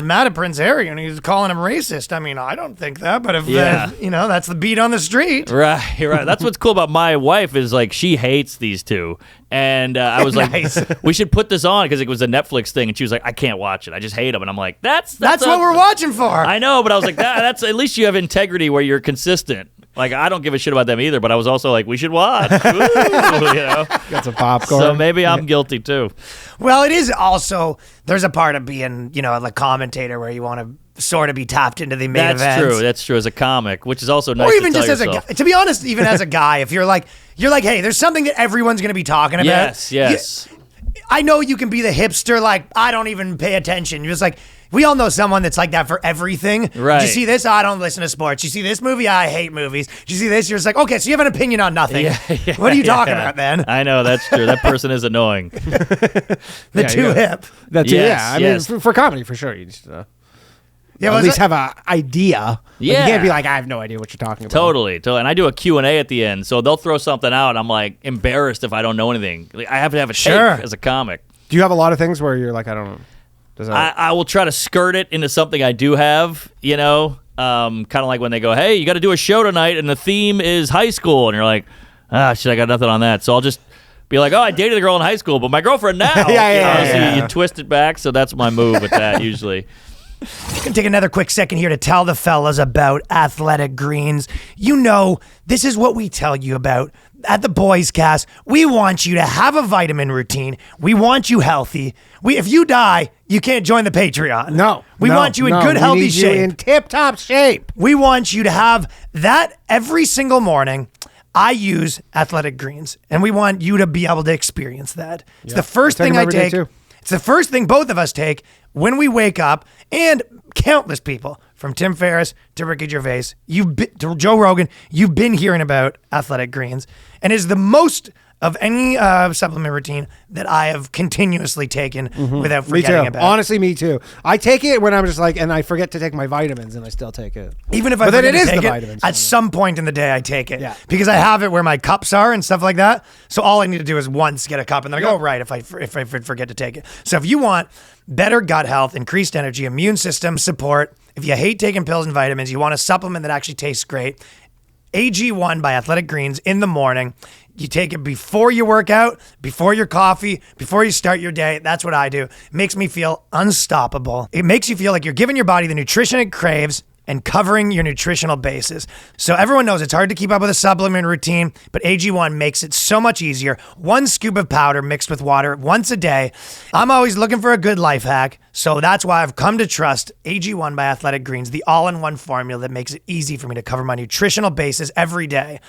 mad at Prince Harry and he's calling him racist? I mean, I don't think that, but if Yeah. that's the beat on the street. Right. That's what's cool about my wife is like she hates these two, and I was like, Nice. we should put this on because it was a Netflix thing, and she was like, I can't watch it. I just hate them, and I'm like, that's What we're watching for. I know, but I was like, that's at least you have integrity where you're consistent. Like I don't give a shit about them either, but I was also like, we should watch. Ooh, got some popcorn. So maybe I'm guilty too. Well, it is also, there's a part of being, the commentator where you want to sort of be tapped into the main That's events. true. That's true. As a comic, which is also nice. Or even to just tell as a yourself. guy. To be honest, even as a guy, if you're like, hey, there's something that everyone's going to be talking about. Yes. I know you can be the hipster, like, I don't even pay attention. You're just like, we all know someone that's like that for everything. Right. You see this? I don't listen to sports. You see this movie? I hate movies. You see this? You're just like, okay, so you have an opinion on nothing. What are you talking about then? I know, that's true. That person is annoying. Too hip. That's Yes, yeah. I yes. mean, for comedy, for sure, you just Yeah, at was least it- have an idea. Like, Yeah. you can't be like, I have no idea what you're talking about. Totally. And I do a Q&A at the end, so they'll throw something out. I'm like embarrassed if I don't know anything. Like, I have to have a take Sure. as a comic. Do you have a lot of things where you're like, I don't know? Does that? I will try to skirt it into something I do have, kind of like when they go, hey, you got to do a show tonight, and the theme is high school. And you're like, shit, I got nothing on that. So I'll just be like, oh, I dated a girl in high school, but my girlfriend now. Yeah. So you twist it back, so that's my move with that usually. Gonna take another quick second here to tell the fellas about Athletic Greens. You know, this is what we tell you about at the Boys Cast. We want you to have a vitamin routine. We want you healthy. If you die, you can't join the Patreon. No. We want you in good, healthy we need shape. You in tip-top shape. We want you to have that every single morning. I use Athletic Greens, and we want you to be able to experience that. It's the first thing I take. It's the first thing both of us take when we wake up, and countless people, from Tim Ferriss to Ricky Gervais, to Joe Rogan, you've been hearing about Athletic Greens, and is the most of any supplement routine that I have continuously taken without forgetting about. Honestly, me too. I take it when I'm just like, and I forget to take my vitamins, and I still take it. Even if I forget to take it, at some point in the day I take it. Yeah. Because I have it where my cups are and stuff like that. So all I need to do is once get a cup, and then I go, right, if I forget to take it. So if you want better gut health, increased energy, immune system support, if you hate taking pills and vitamins, you want a supplement that actually tastes great, AG1 by Athletic Greens in the morning. You take it before you work out, before your coffee, before you start your day. That's what I do. It makes me feel unstoppable. It makes you feel like you're giving your body the nutrition it craves and covering your nutritional bases. So everyone knows it's hard to keep up with a supplement routine, but AG1 makes it so much easier. 1 scoop of powder mixed with water once a day. I'm always looking for a good life hack, so that's why I've come to trust AG1 by Athletic Greens, the all-in-one formula that makes it easy for me to cover my nutritional bases every day.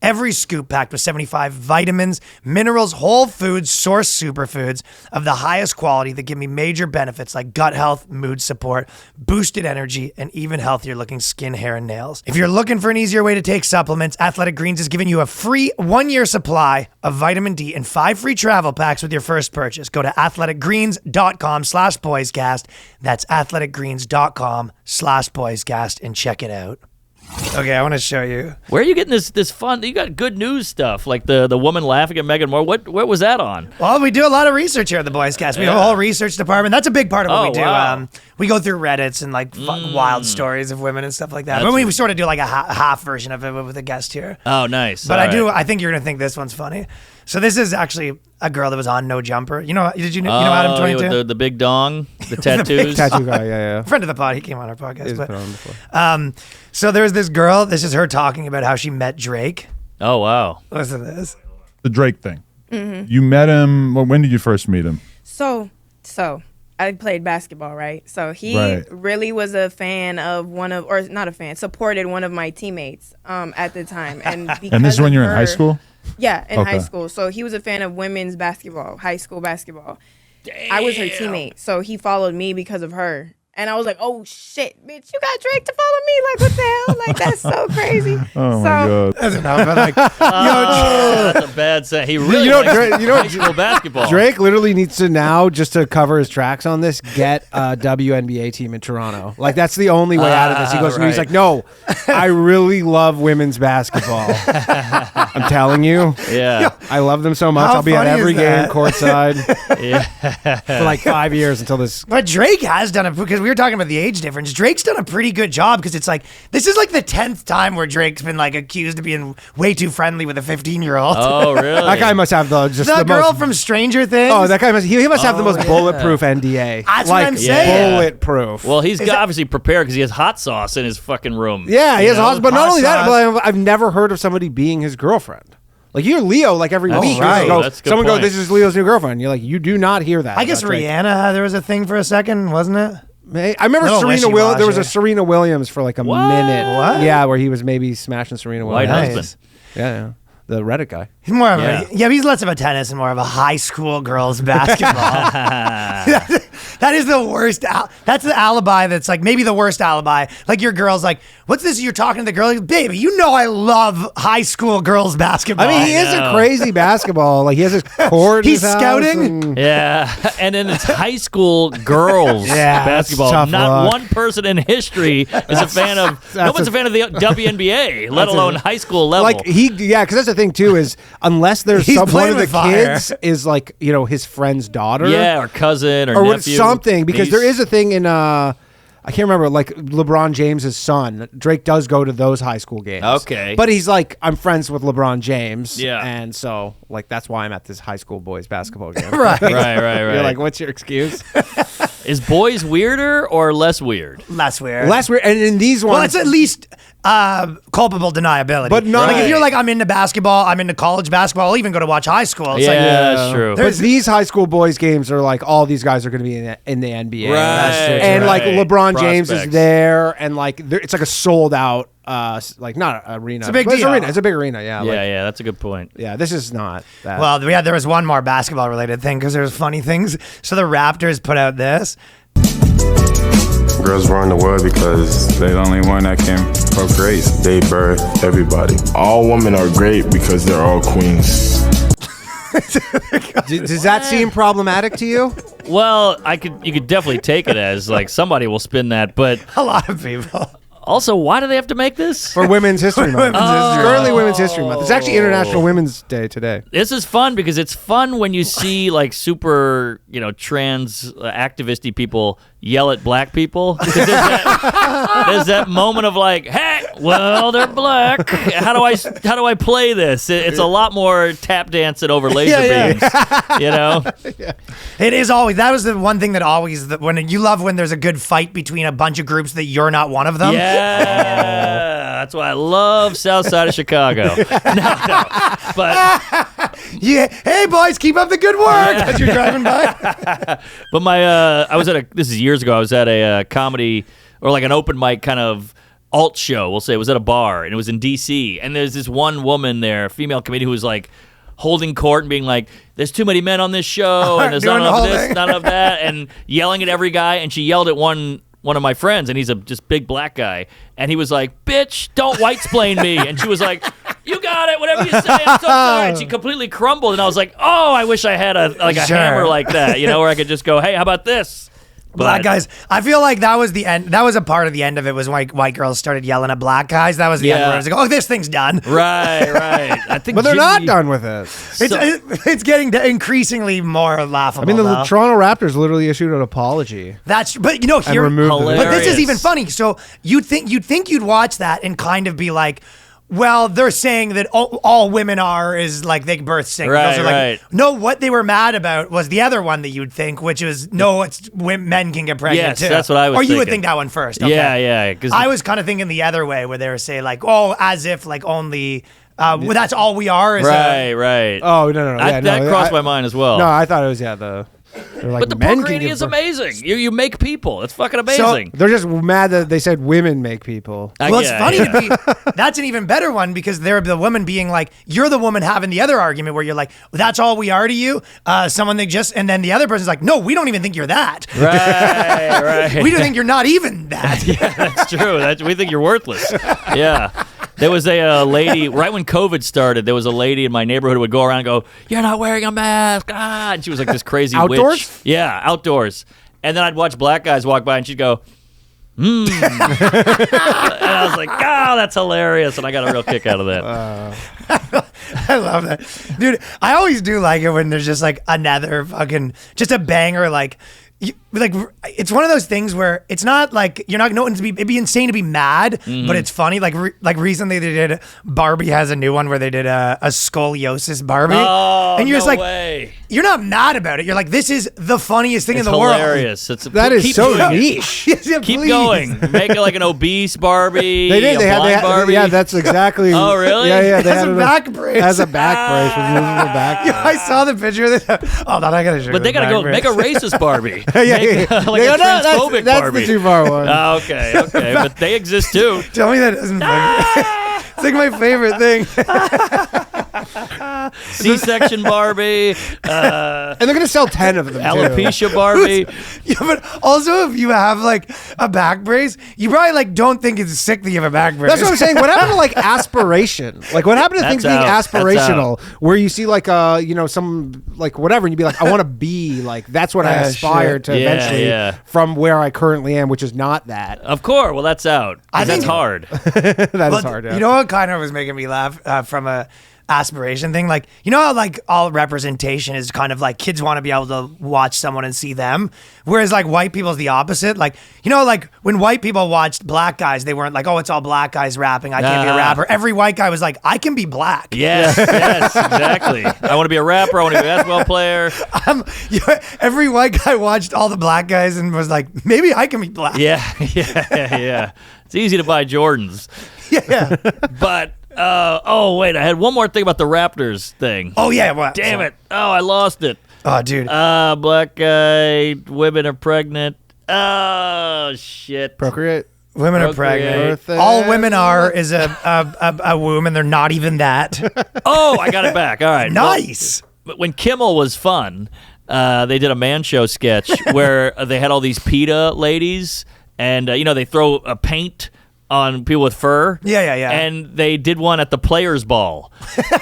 Every scoop packed with 75 vitamins, minerals, whole foods, source superfoods of the highest quality that give me major benefits like gut health, mood support, boosted energy, and even healthier looking skin, hair, and nails. If you're looking for an easier way to take supplements, Athletic Greens is giving you a free 1-year supply of vitamin D and 5 free travel packs with your first purchase. Go to athleticgreens.com/boyscast. That's athleticgreens.com/boyscast and check it out. Okay, I want to show you. Where are you getting this fun? You got good news stuff, like the woman laughing at Meghan Moore. What was that on? Well, we do a lot of research here at the Boys Cast. We have a whole research department. That's a big part of what we do. Wow. We go through Reddits and like wild stories of women and stuff like that. But we sort of do like a half version of it with a guest here. Oh, nice. But I think you're gonna think this one's funny. So this is actually a girl that was on No Jumper. You know? Did you know Adam 22? With the big dong, the tattoos. The big tattoo guy, yeah. Friend of the pod. He came on our podcast. He's But, been on before. so there's this girl. This is her talking about how she met Drake. Oh, wow. Listen to this. The Drake thing. You met him. Well, when did you first meet him? So I played basketball, right? So he really was a fan of supported one of my teammates at the time. And this is when you're in high school? Yeah, in high school. So he was a fan of women's basketball, high school basketball. Damn. I was her teammate. So he followed me because of her. And I was like, oh, shit, bitch, you got Drake to follow me? Like, what the hell? Like, that's so crazy. Oh, my God. That's enough. But like, That's a bad saying. He really likes high school basketball. Drake literally needs to now, just to cover his tracks on this, get a WNBA team in Toronto. Like, that's the only way out of this. He goes, he's like, no, I really love women's basketball. I'm telling you. Yeah. I love them so much. How I'll be at funny every is game that? courtside Yeah. for like 5 years until this. But Drake has done it, because we were talking about the age difference. Drake's done a pretty good job, because it's like, this is like the 10th time where Drake's been like accused of being way too friendly with a 15-year-old. Oh, really? That guy must have the girl most, from Stranger Things. Oh, that guy must have the most bulletproof NDA. That's like, what I'm saying. Bulletproof. Well, he's obviously prepared because he has hot sauce in his fucking room. Yeah, he has a know? husband. But not Hot only that, sauce. but I've never heard of somebody being his girlfriend. Like, you're Leo, like every week. right. That's a good Someone point. goes, this is Leo's new girlfriend. You're like, you do not hear that. I guess about Drake. Rihanna, there was a thing for a second, wasn't it? I remember Little Serena Williams. There was a wishy-washy. Serena Williams for like a minute. What? Yeah, where he was maybe smashing Serena White Williams. husband. Yeah. The Reddit guy. He's more of Yeah. but he's less of a tennis and more of a high school girls basketball. That is the worst. That's the alibi. That's like maybe the worst alibi. Like your girl's like, what's this? You're talking to the girl, like, baby. You know I love high school girls basketball. I mean, he is a crazy basketball. Like, he has his court. in He's his house scouting? and- Yeah, and then it's high school girls Yeah, that's basketball. tough Not luck. one person in history is a fan of. No one's a fan of the WNBA, let alone high school level. Like because that's the thing too is unless there's He's one playing of the with fire. kids is like his friend's daughter, yeah, or cousin or or nephew. something because niece. there is a thing in I can't remember, like LeBron James's son. Drake does go to those high school games. Okay. But he's like, I'm friends with LeBron James. Yeah. And so, like, that's why I'm at this high school boys basketball game. Right. Right. You're like, what's your excuse? Is boys weirder or less weird? Less weird. Less weird. And in these ones, Well, it's at least culpable deniability. But not- like if Right. you're like, I'm into basketball, I'm into college basketball, I'll even go to watch high school. It's Yeah, like, that's true. But these high school boys games are like all these guys are going to be in the NBA, Right, That's true, and like right. LeBron James is Prospects. there, and like it's like a sold out, like not arena. It's a big but deal. It's a big arena. Yeah, like, Yeah, that's a good point. yeah. This is not that. well, there was one more basketball related thing because there's funny things. So the Raptors put out this. Girls run the world because they're the only one that can procreate. They birth everybody. All women are great because they're all queens. Does that seem problematic to you? Well, you could definitely take it as like somebody will spin that, but A lot of people. also, why do they have to make this? For Women's History Month. Women's History It's currently Women's History Month. It's actually International Women's Day today. This is fun because it's fun when you see like super, trans activisty people yell at black people. 'Cause there's that moment of like, hey, well, they're black. How do I play this? It's a lot more tap dancing over laser beams. It is always, that was the one thing that always, when you love when there's a good fight between a bunch of groups that you're not one of them. Yeah, that's why I love South Side of Chicago. No, but Yeah. Hey boys, keep up the good work as you're driving by. But this is years ago, I was at a comedy or like an open mic kind of alt show, we'll say. It was at a bar, and it was in D.C., and there's this one woman there, a female comedian, who was like holding court and being like, there's too many men on this show, and there's not Doing the enough whole of this, thing. not enough of that, and yelling at every guy, and she yelled at one of my friends, and he's a just big black guy, and he was like, bitch, don't white-splain me, and she was like, you got it, whatever you say, I'm so sorry, and she completely crumbled, and I was like, oh, I wish I had a Sure. hammer like that, where I could just go, hey, how about this? Black But- guys, I feel like that was the end. That was a part of the end of it was white girls started yelling at black guys. That was the end where I was like, oh, this thing's done. Right. I think, But they're not Jimmy- done with it. It's getting increasingly more laughable. I mean, the though. Toronto Raptors literally issued an apology. That's but And here, removed it. but this is Hilarious. even funny. So you'd think you'd watch that and kind of be like, well, they're saying that all women is like they birth sick. Right, Those are like, right. no, what they were mad about was the other one that you'd think, which is no, it's men can get pregnant Yes, too. that's what I was Or you would thinking. think that one first. Okay. Yeah. 'Cause I was kind of thinking the other way, where they were saying like, oh, as if like only, well, that's all we are. Is right. Oh no! Yeah, that no, crossed my mind as well. No, I thought it was they're like, but the men can procreating give is birth. amazing. You make people. It's fucking amazing. They're just mad that they said women make people. Well, it's funny to be. That's an even better one because they're the woman being like, you're the woman having the other argument where you're like, well, that's all we are to you. Someone that just, and then the other person's like, no, we don't even think you're that. Right. We don't think you're not even that. That's true. We think you're worthless. Yeah. There was a lady, right when COVID started, there was a lady in my neighborhood who would go around and go, you're not wearing a mask. Ah. And she was like this crazy Outdoors? witch. Yeah, outdoors. And then I'd watch black guys walk by and she'd go, and I was like, that's hilarious. And I got a real kick out of that. I love that. Dude, I always do like it when there's just like another fucking, just a banger like, it's one of those things where it's not like you're not going to be. It'd be insane to be mad, but it's funny. Like recently they did Barbie has a new one where they did a scoliosis Barbie, Oh, and you're just no like, way. you're not mad about it. You're like, this is the funniest thing It's in the world. hilarious. That is keep so doing it. niche. Yeah, Keep please. going. Make it like an obese Barbie. They did. A They blind had Barbie. yeah, that's exactly. Oh, really? Yeah. They As had a it back brace. As a back brace, removable back. Yeah, I saw the picture of this. Oh, no, I gotta show you But they the gotta back go brace. make a racist Barbie. Yeah. Like They a go, no, transphobic that's Barbie. the too far one. Oh, okay. But they exist too. Tell me that isn't funny. It's like my favorite thing. C-section Barbie, And they're gonna sell 10 of them. too. alopecia Barbie. Yeah, but also if you have like a back brace, you probably like don't think it's sick that you have a back brace. That's what I'm saying. What happened to like aspiration? Like what happened to things being That's out. aspirational? Where you see like some like whatever, and you'd be like, I want to be like that's what I aspire shit. to Yeah, eventually yeah. from where I currently am, which is not that. Of course. Well, that's out. I That's think- hard. That is But hard. Yeah. you know what kind of was making me laugh from aspiration thing. Like, you know how like all representation is kind of like kids want to be able to watch someone and see them, whereas like white people's the opposite. Like, you know, like when white people watched black guys, they weren't like, oh, it's all black guys rapping, I can't be a rapper. Every white guy was like, I can be black. Yes, yes, exactly. I want to be a rapper. I want to be a basketball player. Every white guy watched all the black guys and was like, maybe I can be black. Yeah. It's easy to buy Jordans. Yeah. But, oh, wait, I had one more thing about the Raptors thing. Oh, yeah. What? Damn it. Oh, I lost it. Oh, dude. Black guy, women are pregnant. Oh, shit. Procreate. Women are pregnant. All women are is a womb, and they're not even that. Oh, I got it back. All right. Nice. Well, when Kimmel was fun, they did a man show sketch where they had all these PETA ladies, and, they throw a paint on people with fur. Yeah. And they did one at the Players Ball,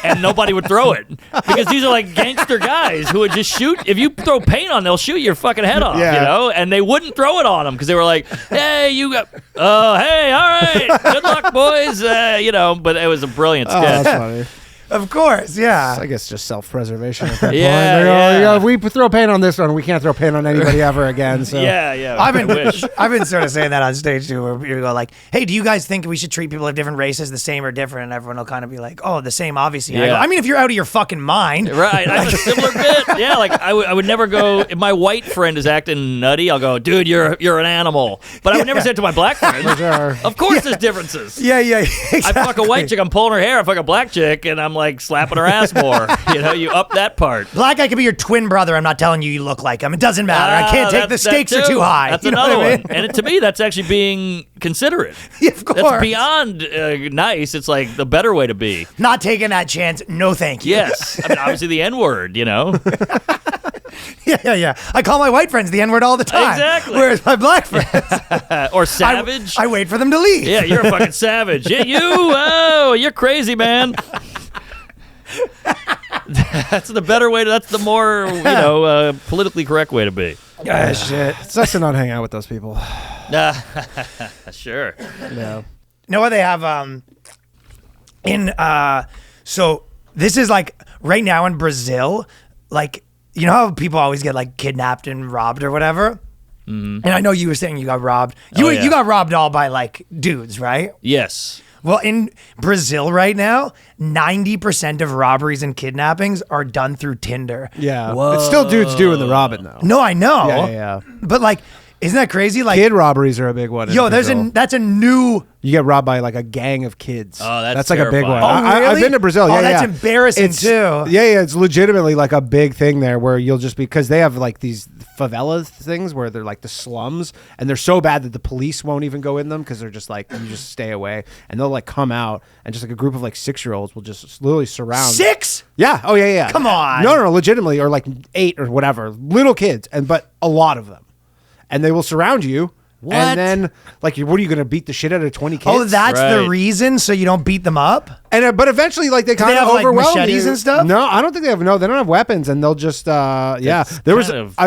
and nobody would throw it because these are like gangster guys who would just shoot. If you throw paint on, they'll shoot your fucking head off, And they wouldn't throw it on them because they were like, "Hey, you got, hey, all right, good luck, boys," But it was a brilliant sketch. That's funny. Of course, yeah. I guess just self-preservation at that Yeah, point. yeah. If we throw paint on this one, we can't throw paint on anybody ever again. So. Yeah. I've been sort of saying that on stage too, where you go like, "Hey, do you guys think we should treat people of different races the same or different?" And everyone will kind of be like, "Oh, the same, obviously." Yeah. I mean, if you're out of your fucking mind, right? I have a similar bit. Yeah, like I would never go if my white friend is acting nutty. I'll go, "Dude, you're an animal." But I would never say it to my black friend. Of course, there's differences. Yeah, exactly. I fuck a white chick, I'm pulling her hair. I fuck a black chick, and I'm like slapping her ass more. You up that part. Black guy could be your twin brother. I'm not telling you look like him. It doesn't matter. I can't take the stakes are too high. That's you know another what I one. mean? And to me, that's actually being considerate. Of course. That's beyond nice. It's like the better way to be. Not taking that chance. No, thank you. Yes. I mean, obviously the N-word, Yeah. I call my white friends the N-word all the time. Exactly. Whereas my black friends, or savage. I wait for them to leave. Yeah, you're a fucking savage. Yeah, you're crazy, man. That's the better way. That's the more, politically correct way to be. Shit. It's nice to not hang out with those people. Sure. No. You know what they have so this is like right now in Brazil, like, you know how people always get like kidnapped and robbed or whatever? Mm-hmm. And I know you were saying you got robbed. You got robbed all by like dudes, right? Yes. Well, in Brazil right now, 90% of robberies and kidnappings are done through Tinder. Yeah. It's still dudes doing the robbing, though. No, I know. Yeah. But like, isn't that crazy? Like, kid robberies are a big one. Yo, that's a new. You get robbed by like a gang of kids. Oh, that's like a big one. terrifying. Oh, really? I've been to Brazil. Oh, Yeah, that's yeah. embarrassing too. Yeah. It's legitimately like a big thing there where you'll just because they have like these favela things where they're like the slums and they're so bad that the police won't even go in them because they're just like you just stay away and they'll like come out and just like a group of like 6-year-olds will just literally surround. 6? Yeah. Oh yeah. Come on. No, legitimately, or like 8 or whatever, little kids, but a lot of them. And they will surround you. What? And then, like, what are you going to beat the shit out of 20 kids? Oh, that's the Right. reason, so you don't beat them up? And but eventually, like, they kind they of have, like, overwhelm machetes you. and stuff? No, I don't think they have. No, they don't have weapons, and they'll just I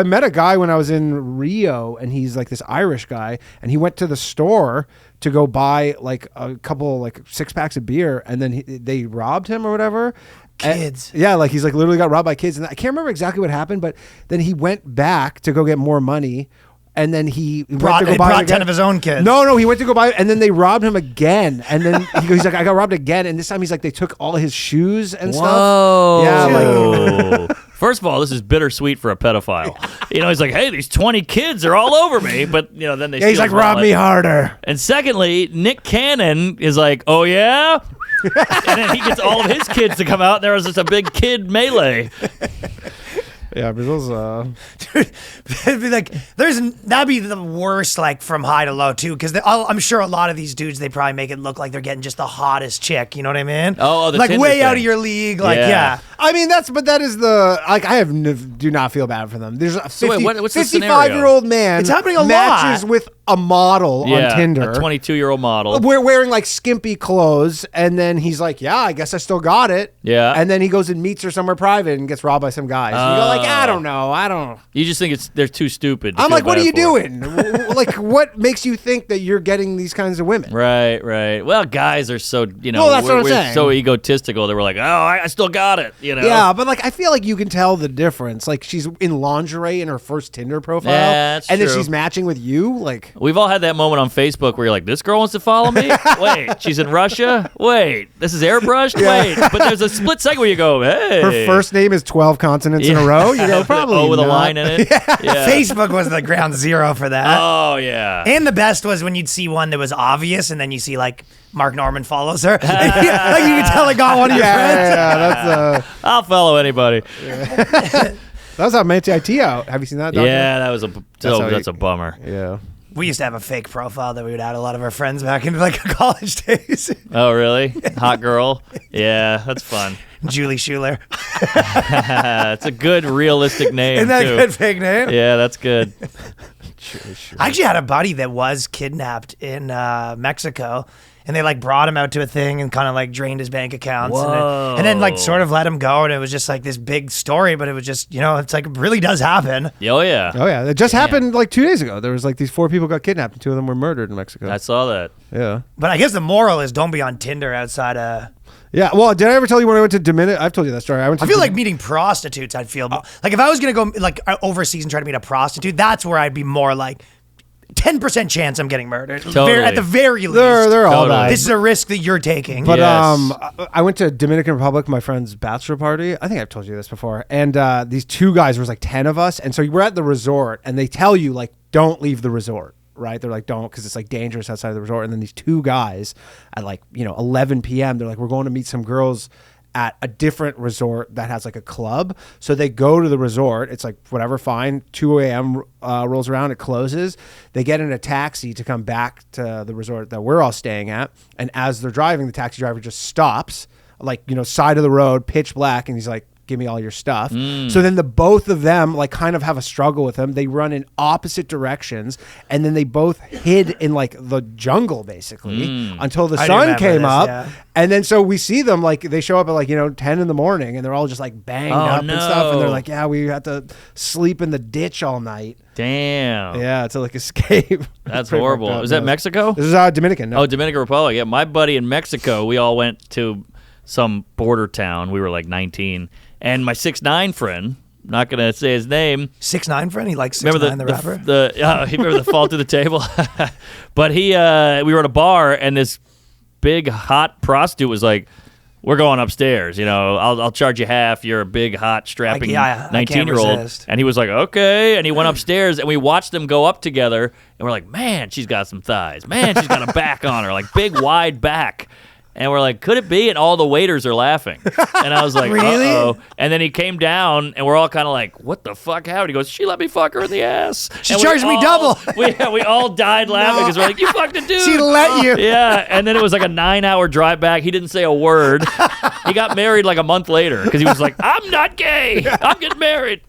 met a guy when I was in Rio, and he's like this Irish guy, and he went to the store to go buy like a couple like 6-packs of beer, and then they robbed him or whatever. Kids. And, yeah, like he's like literally got robbed by kids, and I can't remember exactly what happened, but then he went back to go get more money. And then he Brought 10 of his own kids. No, he went to go buy it, and then they robbed him again. And then he's like, I got robbed again. And this time he's like, they took all his shoes and stuff. Yeah, like. First of all, this is bittersweet for a pedophile. He's like, hey, these 20 kids are all over me. But, then they he's like, rob me harder. And secondly, Nick Cannon is like, oh, yeah? And then he gets all of his kids to come out, and there was just a big kid melee. Yeah, Brazil's Dude, it'd be like that'd be the worst, like from high to low too, because I'm sure a lot of these dudes they probably make it look like they're getting just the hottest chick. You know what I mean? Oh, the like Tinder way out thing. of your league. Like yeah. I mean, that is the like I do not feel bad for them. There's a 50, what's the 55-year-old man. It's happening a matches lot. with a model on Tinder, a 22-year-old model. We're wearing like skimpy clothes, and then he's like, "Yeah, I guess I still got it." Yeah, and then he goes and meets her somewhere private and gets robbed by some guys. And you go like, I don't know. I don't. You just think they're too stupid. to I'm feel like, what bad are you for. doing? Like, what makes you think that you're getting these kinds of women? Right, right. Well, guys are so, Well, that's what I'm we're saying. so egotistical that we're like, oh, I still got it, Yeah, but like I feel like you can tell the difference. Like she's in lingerie in her first Tinder profile, Yeah, that's and then true. she's matching with you. Like We've all had that moment on Facebook where you're like, this girl wants to follow me? Wait, she's in Russia? Wait, this is airbrushed? Wait, but there's a split second where you go, hey. her first name is 12 consonants in a row. You go probably Oh, with not. a line in it? Yeah. Facebook was the ground zero for that. Oh, yeah. And the best was when you'd see one that was obvious, and then you see like Mark Norman follows her. Like you could tell it got one of your friends. Yeah, I'll follow anybody. that's how Manti IT out. Have you seen that? Doctor? Yeah, that was how a bummer. Yeah. We used to have a fake profile that we would add a lot of our friends back in like college days. Oh, really? Hot girl? Yeah, that's fun. Julie Schuler. It's a good, realistic name, Isn't that too. a good fake name? Yeah, that's good. I actually had a buddy that was kidnapped in Mexico, and they like brought him out to a thing and kind of like drained his bank accounts, and then like sort of let him go, and it was just like this big story, but it was just it's like it really does happen. Oh, yeah. Oh yeah, it just happened like 2 days ago. There was like these 4 people got kidnapped, and 2 of them were murdered in Mexico. I saw that. Yeah. But I guess the moral is don't be on Tinder outside of. Yeah. Well, did I ever tell you when I went to Dominican? I've told you that story. I feel like meeting prostitutes. I'd feel like if I was gonna go like overseas and try to meet a prostitute, that's where I'd be more like 10% chance I'm getting murdered. Totally. At the very least, they're all Totally. died. this is a risk that you're taking. But Yes. I went to Dominican Republic, my friend's bachelor party. I think I've told you this before. And these 2 guys, there was like 10 of us, and so we're at the resort, and they tell you like, don't leave the resort. Right, they're like, don't, because it's like dangerous outside of the resort. And then these 2 guys at like 11 p.m. They're like, we're going to meet some girls at a different resort that has like a club. So they go to the resort. It's like whatever, fine. 2 a.m. Rolls around, it closes. They get in a taxi to come back to the resort that we're all staying at. And as they're driving, the taxi driver just stops, like side of the road, pitch black, and he's like, give me all your stuff. So then the both of them like kind of have a struggle with him. They run in opposite directions, and then they both hid in like the jungle basically until the I sun remember came this, up. yeah. And then so we see them like they show up at like 10 in the morning, and they're all just like banged up and stuff, and they're no. like, yeah, we had to sleep in the ditch all night. Damn. Yeah, to like escape. That's Pretty horrible. fucked up, Is that yeah. Mexico? This is Dominican. No. Oh, Dominican Republic. Yeah, my buddy in Mexico, we all went to some border town. We were like 19. And my 6'9" friend, not going to say his name. 6'9" friend, he likes 6'9", Remember the rapper. He remember the fall through the table? But we were at a bar, and this big hot prostitute was like, we're going upstairs. I'll charge you half. You're a big, hot, strapping I can't 19-year-old. resist. And he was like, okay. And he went upstairs, and we watched them go up together. And we're like, man, she's got some thighs. Man, she's got a back on her, like big, wide back. And we're like, could it be? And all the waiters are laughing. And I was like, Really? uh-oh. And then he came down, and we're all kind of like, what the fuck happened? He goes, she let me fuck her in the ass. She And we charged me all- double. We all died laughing because we're like, you fucked a dude. She let you. Yeah, and then it was like a 9-hour drive back. He didn't say a word. He got married like a month later because he was like, I'm not gay. I'm getting married.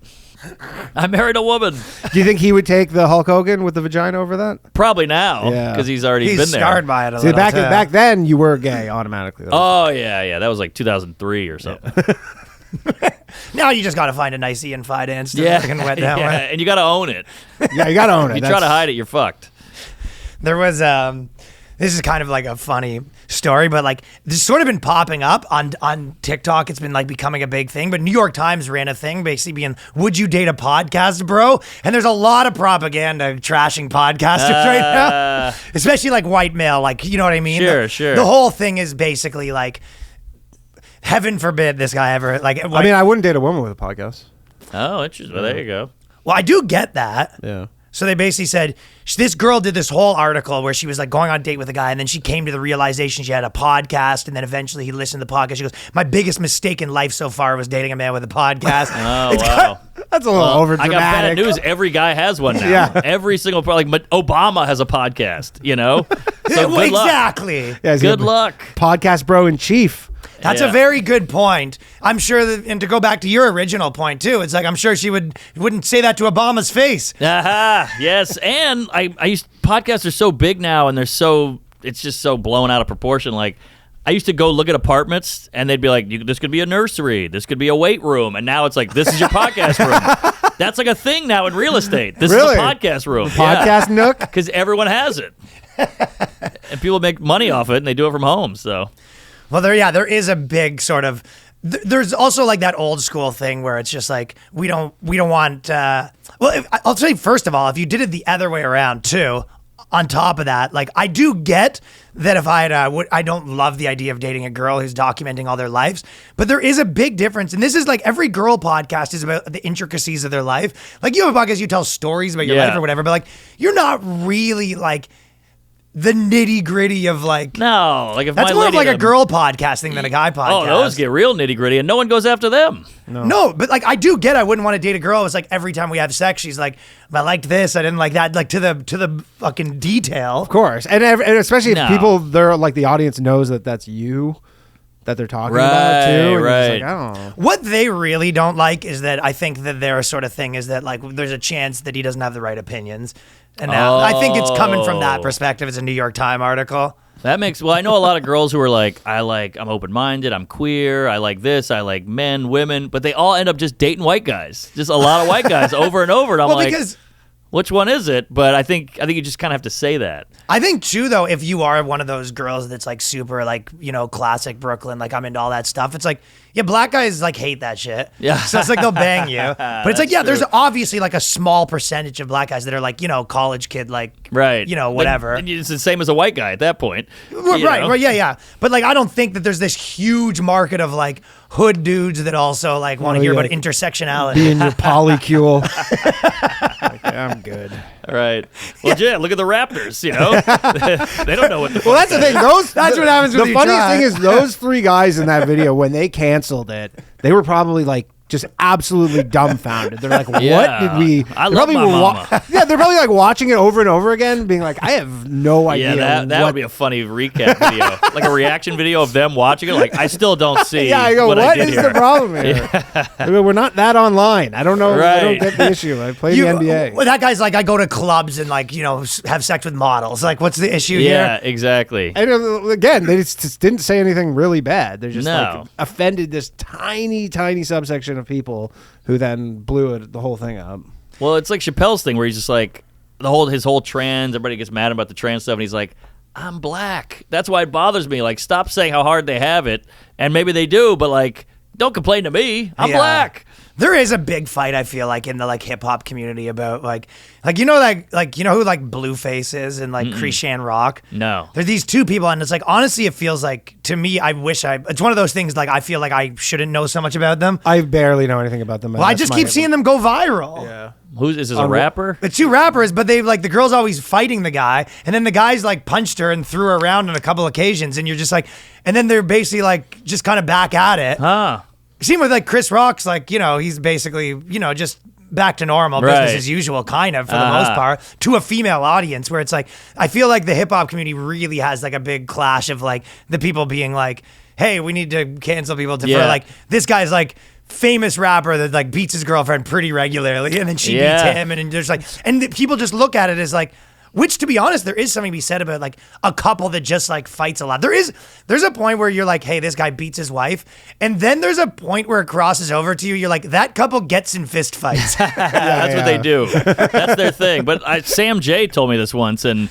I married a woman. Do you think he would take the Hulk Hogan with the vagina over that? Probably now Yeah. because he's already He's been there. scarred by it a See, little. back then you were gay automatically. Oh, yeah. That was like 2003 or something. Now you just got to find a nice Ian Fi dance to Yeah. fucking wet down. Yeah, Right? and you got to own it. Yeah, you gotta own it. If you try to hide it, you're fucked. There was this is kind of like a funny story, but like this has sort of been popping up on TikTok. It's been like becoming a big thing. But New York Times ran a thing basically being, would you date a podcast, bro? And there's a lot of propaganda trashing podcasters right now. Especially like white male, like, you know what I mean? Sure. The whole thing is basically like, heaven forbid this guy ever like. I mean, I wouldn't date a woman with a podcast. Oh, interesting. Well, there you go. well, I do get that. Yeah. So they basically said this girl did this whole article where she was like going on a date with a guy, and then she came to the realization she had a podcast, and then eventually he listened to the podcast. She goes, "My biggest mistake in life so far was dating a man with a podcast." Oh, wow. That's a little over I got bad dramatic. news. Every guy has one now. Yeah. Every single like Obama has a podcast, So Well, good luck. exactly. Yeah, he's Good gonna be luck. Podcast bro in chief. That's Yeah. a very good point. I'm sure that, and to go back to your original point too, it's like I'm sure she wouldn't say that to Obama's face. Aha, yes. And podcasts are so big now, and it's just so blown out of proportion. Like, I used to go look at apartments, and they'd be like, "This could be a nursery. This could be a weight room." And now it's like, "This is your podcast room." That's like a thing now in real estate. This Really? is a podcast room. Podcast nook? Because everyone has it. And people make money off it, and they do it from home. So, Well, there is a big sort of. There's also like that old school thing where it's just like we don't want. I'll say first of all, if you did it the other way around too. On top of that, like I do get that if I had, I don't love the idea of dating a girl who's documenting all their lives, but there is a big difference, and this is like every girl podcast is about the intricacies of their life. Like you have a podcast, you tell stories about your life or whatever, but like you're not really like the nitty gritty of like no, like if that's my more of lady like had a girl podcast thing than a guy podcast. Oh, those get real nitty gritty, and no one goes after them. No, but like I do get I wouldn't want to date a girl. It's like every time we have sex, she's like, I liked this, I didn't like that, like to the fucking detail. Of course, and especially if people, they're like the audience knows that that's you that they're talking about too. And you're just like, I don't know. What they really don't like is that I think that their sort of thing is that like there's a chance that he doesn't have the right opinions. And now I think it's coming from that perspective. It's a New York Times article. That makes, well, I know a lot of girls who are like, I'm open-minded, I'm queer, I like this, I like men, women, but they all end up just dating white guys. Just a lot of white guys over and over. And I'm like, because which one is it? But I think you just kind of have to say that. I think too, though, if you are one of those girls that's like super like, you know, classic Brooklyn, like I'm into all that stuff. It's like, yeah, black guys like hate that shit. Yeah. So it's like they'll bang you. But it's like, yeah, there's obviously like a small percentage of black guys that are like, you know, college kid, like, right, you know, whatever. And it's the same as a white guy at that point. Right, yeah. But like, I don't think that there's this huge market of like hood dudes that also like want to hear about intersectionality. Being your polycule. Like, I'm good. Right. Well, yeah, look at the Raptors, you know? They don't know what the Well, that's the thing. That's what happens when the you funniest try. thing is those three guys in that video, when they canceled it, they were probably like just absolutely dumbfounded. They're like, "What did we?" I love my mama. Yeah, they're probably like watching it over and over again, being like, "I have no idea." Yeah, that would be a funny recap video, like a reaction video of them watching it. Like, I still don't see. Yeah, I go, what what I did is here. the problem here? I go, we're not that online. I don't know. I don't get the issue. I play the NBA. Well, that guy's like, I go to clubs and like, you know, have sex with models. Like, what's the issue here? Yeah, exactly. And again, they just didn't say anything really bad. They just No. like offended this tiny, tiny subsection of people who then blew the whole thing up. Well, it's like Chappelle's thing where he's just like his whole trans. Everybody gets mad about the trans stuff, and he's like, "I'm black. That's why it bothers me. Like, stop saying how hard they have it, and maybe they do, but like, don't complain to me. I'm black." There is a big fight, I feel like, in the like hip hop community about like you know you know who like Blueface is and like Christian Rock. No. There's these two people, and it's like honestly, it feels like to me, it's one of those things like I feel like I shouldn't know so much about them. I barely know anything about them. Well, I just keep seeing them go viral. Yeah. Is this a rapper? The two rappers, but they like the girl's always fighting the guy, and then the guy's like punched her and threw her around on a couple occasions, and you're just like, and then they're basically like just kind of back at it. Huh. Same with like Chris Rock's, like, you know, he's basically, you know, just back to normal, business as usual, kind of, for the most part, to a female audience, where it's like, I feel like the hip hop community really has like a big clash of like the people being like, hey, we need to cancel people for like, this guy's like famous rapper that like beats his girlfriend pretty regularly, and then she beats him, and there's like, and people just look at it as like, which, to be honest, there is something to be said about like a couple that just like fights a lot. There's a point where you're like, hey, this guy beats his wife, and then there's a point where it crosses over to you. You're like, that couple gets in fist fights. That's what they do. That's their thing. But Sam J told me this once, and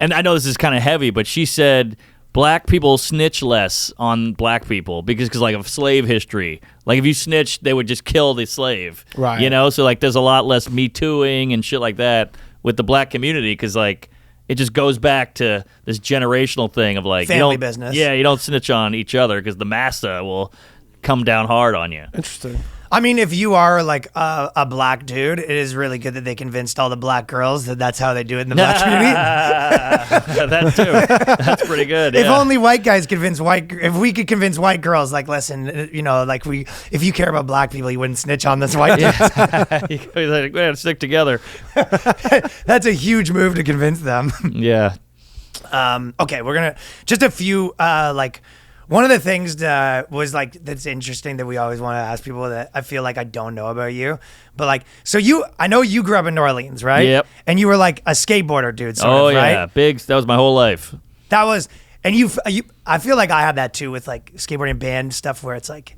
I know this is kind of heavy, but she said black people snitch less on black people because like of slave history. Like if you snitched, they would just kill the slave. Right. You know, so like there's a lot less Me Tooing and shit like that with the black community, because like it just goes back to this generational thing of like family business. Yeah, you don't snitch on each other because the massa will come down hard on you. Interesting. I mean, if you are like a black dude, it is really good that they convinced all the black girls that that's how they do it in the black community. That too. That's pretty good. If yeah. only white guys if we could convince white girls, like, listen, you know, like if you care about black people, you wouldn't snitch on this white dude. Like, we gotta stick together. That's a huge move to convince them. Yeah. Okay, we're gonna just a few like. One of the things was like that's interesting that we always want to ask people that I feel like I don't know about you, but like, so I know you grew up in New Orleans, right? Yep. And you were like a skateboarder dude, sort Oh of, right? yeah, big. That was my whole life. That was, And I feel like I have that too with like skateboarding band stuff where it's like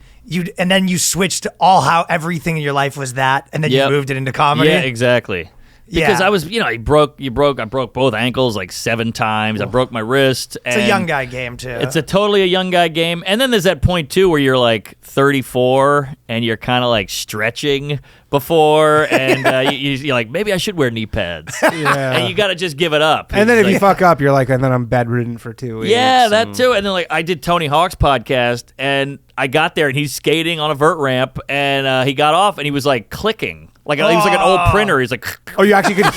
and then you switched to how everything in your life was that, and then you moved it into comedy. Yeah, exactly. Because I was, I broke both ankles like 7 times. I broke my wrist. It's a young guy game too. It's totally a young guy game. And then there's that point too where you're like 34 and you're kind of like stretching before, and you're like, maybe I should wear knee pads. Yeah. And you got to just give it up. And then if you fuck up, you're like, and then I'm bedridden for 2 weeks. Yeah, that too. And then like I did Tony Hawk's podcast, and I got there and he's skating on a vert ramp, and he got off and he was like clicking. Like he was like an old printer. He's like, oh, you actually could.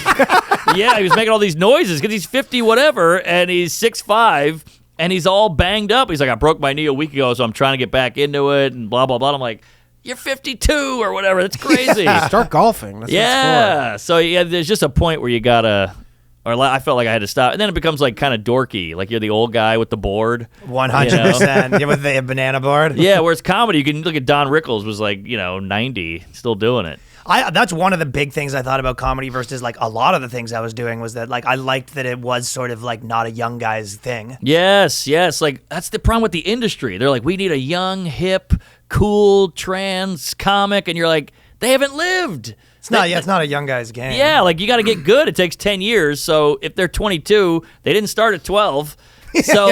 yeah, he was making all these noises because he's 50 whatever, and he's 6'5", and he's all banged up. He's like, I broke my knee a week ago, so I'm trying to get back into it, and blah blah blah. I'm like, you're 52 or whatever. That's crazy. Start golfing. That's yeah. So yeah, there's just a point where you gotta. Or I felt like I had to stop, and then it becomes like kind of dorky, like you're the old guy with the board. 100%. Yeah, with the banana board. Yeah, whereas comedy, you can look at Don Rickles was like 90, still doing it. That's one of the big things I thought about comedy versus like a lot of the things I was doing was that like I liked that it was sort of like not a young guy's thing. Yes. Like that's the problem with the industry. They're like, we need a young, hip, cool, trans comic, and you're like, they haven't lived. It's not a young guy's game. Yeah, like you got to get good. It takes 10 years. So if they're 22, they didn't start at 12. So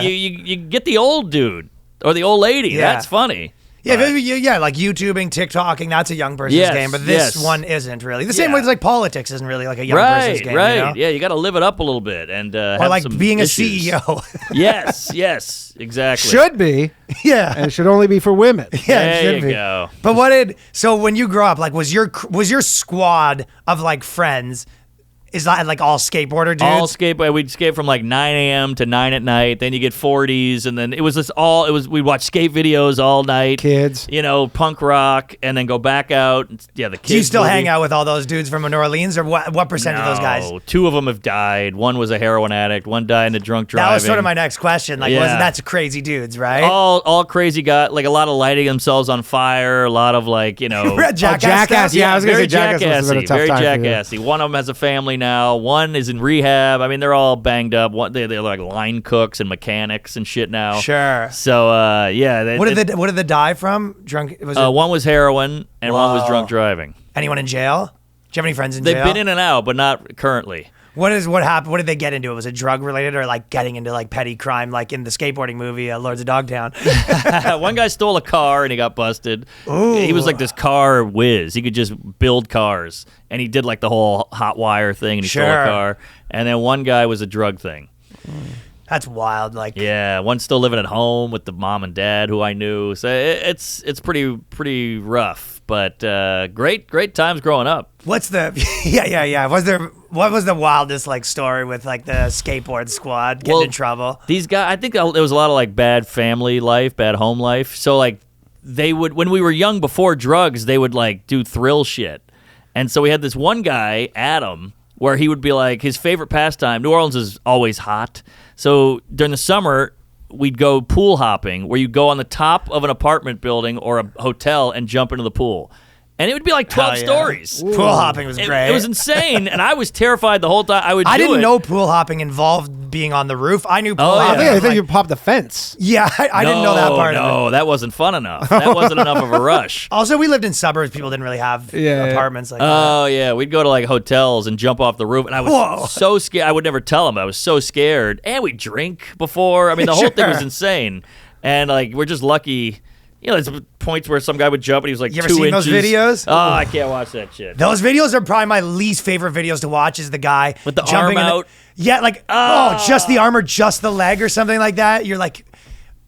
you get the old dude or the old lady. Yeah. That's funny. Yeah, like YouTubing, TikToking, that's a young person's game, but this one isn't really. The same way as like politics isn't really like a young person's game. Right, you know? Yeah, you got to live it up a little bit and or have like some being issues. a CEO. Yes, exactly. Should be. Yeah. And it should only be for women. Yeah, there it should you be. go. But so when you grow up, like was your squad of like friends, is that like all skateboarder dudes? All skateboard. We'd skate from like 9 a.m. to 9 at night. Then you get 40s, and then we'd watch skate videos all night. Kids. Punk rock, and then go back out. Yeah, the kids. Do you still hang out with all those dudes from New Orleans, or what percent of those guys? 2 of them have died. One was a heroin addict. One died in a drunk driving. That was sort of my next question. Like, that's crazy dudes, right? All crazy guys. Like a lot of lighting themselves on fire. A lot of like jackass. Yeah, I was gonna say jackass must have been a tough very time for you. jackassy. One of them has a family now. One is in rehab. I mean, they're all banged up. They're like line cooks and mechanics and shit now. Sure. So what did they die from? Drunk. One was heroin and one was drunk driving. Anyone in jail? Do you have any friends in jail? They've been in and out, but not currently. What happened? What did they get into? Was it drug related or like getting into like petty crime, like in the skateboarding movie Lords of Dogtown? One guy stole a car and he got busted. Ooh. He was like this car whiz. He could just build cars, and he did like the whole hot wire thing, and he stole a car. And then one guy was a drug thing. That's wild. Like, yeah, one's still living at home with the mom and dad who I knew. So it's pretty rough, but great times growing up. What's the what was the wildest like story with like the skateboard squad getting in trouble? These guys, I think there was a lot of like bad family life, bad home life. So like they would, when we were young before drugs, they would like do thrill shit. And so we had this one guy, Adam, where he would be like, his favorite pastime, New Orleans is always hot. So during the summer, we'd go pool hopping, where you go on the top of an apartment building or a hotel and jump into the pool. And it would be like 12 stories. Pool hopping was great. It was insane, and I was terrified the whole time. I didn't know pool hopping involved being on the roof. I knew pool hopping. I think you popped the fence. Yeah, I didn't know that part of it. No, that wasn't fun enough. That wasn't enough of a rush. Also, we lived in suburbs. People didn't really have apartments like that. Oh, yeah. We'd go to like hotels and jump off the roof, and I was so scared. I would never tell them. I was so scared. And we'd drink before. I mean, the whole thing was insane. And like, we're just lucky. There's points where some guy would jump and he was like 2 inches. You ever seen those videos? Oh, I can't watch that shit. Those videos are probably my least favorite videos to watch. Is the guy with the jumping arm out? Just the arm or just the leg or something like that. You're like,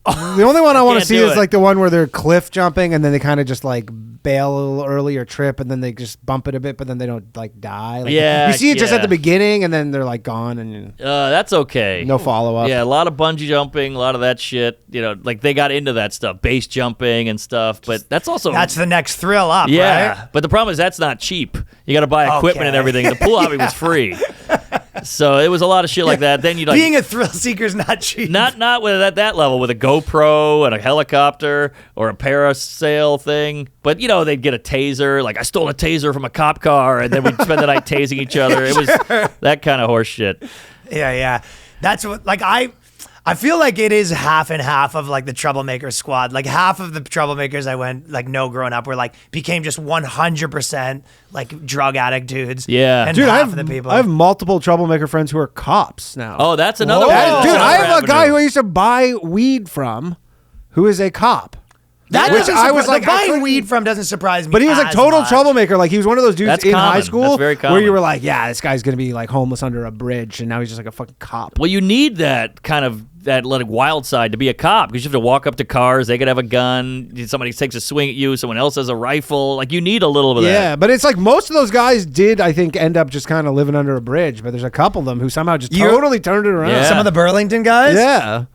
the only one I want to see is like the one where they're cliff jumping and then they kind of just like bail a little early or trip and then they just bump it a bit, but then they don't like die. Like, you see it just at the beginning and then they're like gone and that's okay. No follow up. Yeah, a lot of bungee jumping, a lot of that shit. Like they got into that stuff, base jumping and stuff. But that's the next thrill up. Yeah, right? but the problem is that's not cheap. You got to buy equipment and everything. The pool hopping was free. So it was a lot of shit like that. Then you'd like being a thrill seeker is not cheap. Not with at that level with a GoPro and a helicopter or a parasail thing. But they'd get a taser. Like I stole a taser from a cop car, and then we'd spend the night tasing each other. It was that kind of horse shit. Yeah. That's what. Like I I feel like it is half and half of like the troublemaker squad. Like half of the troublemakers I went like know growing up were like became just 100% like drug addict dudes. Yeah. and Dude, half of the people. I have multiple troublemaker friends who are cops now. Oh, that's another Whoa. way. Dude, I have a guy Avenue. who I used to buy weed from, who is a cop. that Which doesn't I was surpri- like, I buying couldn't- weed from doesn't surprise me. But he was like as total much. troublemaker. Like he was one of those dudes That's in high common. school That's very where you common. were like, yeah, this guy's gonna be like homeless under a bridge, and now he's just like a fucking cop. Well, you need that kind of that like wild side to be a cop because you have to walk up to cars. They could have a gun. Somebody takes a swing at you. Someone else has a rifle. Like you need a little bit of Yeah, that. but it's like most of those guys did, I think, end up just kind of living under a bridge. But there's a couple of them who somehow just totally turned it around. Yeah. Some of the Burlington guys. Yeah,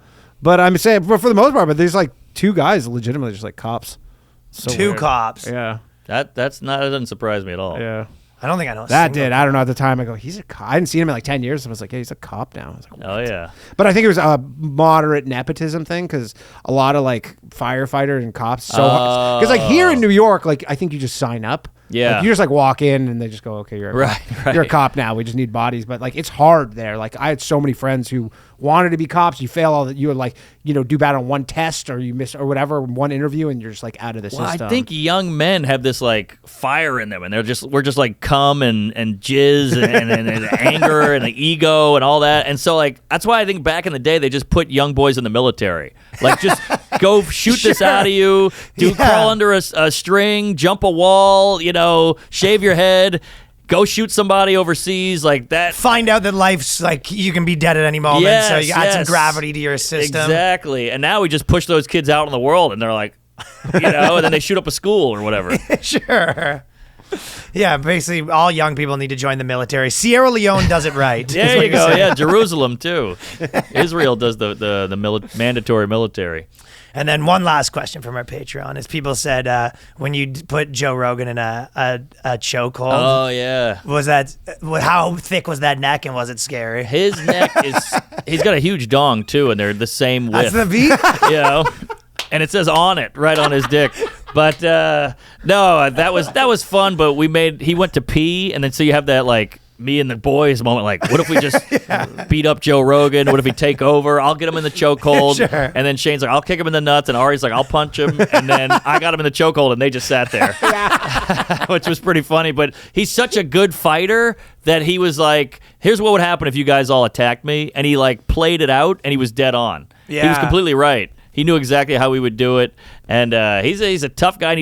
but I'm saying for the most part, but there's like two guys legitimately just like cops. So Two weird. cops. Yeah, That doesn't surprise me at all. yeah. I don't think I know. a That single- did. I don't know at the time. I go, he's a cop. I hadn't seen him in like 10 years. I was like, yeah, he's a cop now. I was like, Oh yeah. but I think it was a moderate nepotism thing because a lot of like firefighters and cops. So because like here in New York, like I think you just sign up. Yeah. Like, you just like walk in and they just go, okay, you're a Right, cop. right. You're a cop now. We just need bodies. But like it's hard there. Like I had so many friends who wanted to be cops. You fail all that. You would like do bad on one test or you miss or whatever one interview and you're just like out of the Well, system. I think young men have this like fire in them, and we're just like cum and jizz and anger and the ego and all that, and so like that's why I think back in the day they just put young boys in the military, like just go shoot this out of you, crawl under a string, jump a wall, shave your head. Go shoot somebody overseas like that. Find out that life's like you can be dead at any moment, so you add some yes. gravity to your system. Exactly. And now we just push those kids out in the world, and they're like, and then they shoot up a school or whatever. Sure. Yeah, basically all young people need to join the military. Sierra Leone does it right. is There what you you're go. saying. Yeah, Jerusalem too. Israel does the mandatory military. And then one last question from our Patreon is people said when you put Joe Rogan in a chokehold, Oh yeah. was that how thick was that neck and was it scary? His neck he's got a huge dong too, and they're the same width. That's the beat. And it says on it right on his dick. But no, that was fun. But he went to pee, and then so you have that like me and the boys moment. Like, what if we just beat up Joe Rogan? What if we take over? I'll get him in the chokehold, Sure. and then Shane's like, I'll kick him in the nuts, and Ari's like, I'll punch him, and then I got him in the chokehold, and they just sat there, which was pretty funny. But he's such a good fighter that he was like, here's what would happen if you guys all attacked me, and he like played it out, and he was dead on. He was Yeah. completely right. He knew exactly how we would do it, and he's a tough guy, and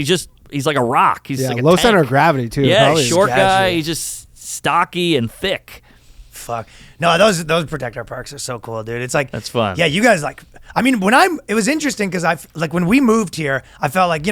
he's like a rock. He's like a low tank. center of gravity too. Yeah, Probably short casual. guy. He's just stocky and thick. Fuck. No, those protect our parks are so cool, dude. It's like That's fun. Yeah, you guys like. I mean, it was interesting because when we moved here, I felt like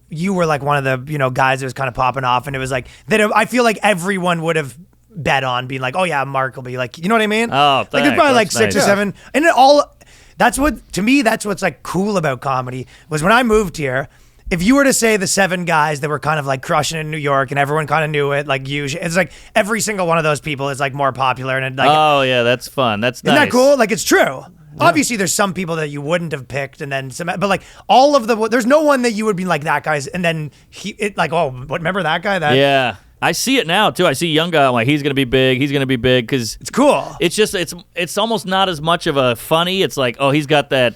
you were like one of the guys that was kind of popping off, and it was like that. I feel like everyone would have bet on being like, oh yeah, Mark will be like, you know what I mean? Oh, like there's thanks. probably like That's 6 or nice. 7, and it all. That's what's like cool about comedy was when I moved here. If you were to say the 7 guys that were kind of like crushing in New York and everyone kind of knew it, like usually, it's like every single one of those people is like more popular and like Oh yeah, that's fun. That's isn't nice. that cool? Like it's true. Obviously, there's some people that you wouldn't have picked, and then some. But like all of there's no one that you would be like that guy's, and then remember that guy? That Yeah, I see it now too. I see a young guy. I'm like, he's gonna be big. He's gonna be big because it's cool. it's just it's almost not as much of a funny. It's like, oh, he's got the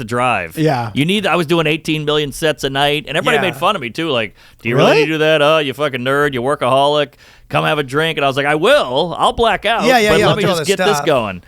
drive. Yeah. I was doing 18 million sets a night, and everybody Yeah. made fun of me too. Like, do you really Really? need to do that? Oh, you fucking nerd. You workaholic. Come have a drink. And I was like, I will. I'll black out. Yeah, But I'll let me do all just this get this stuff. going.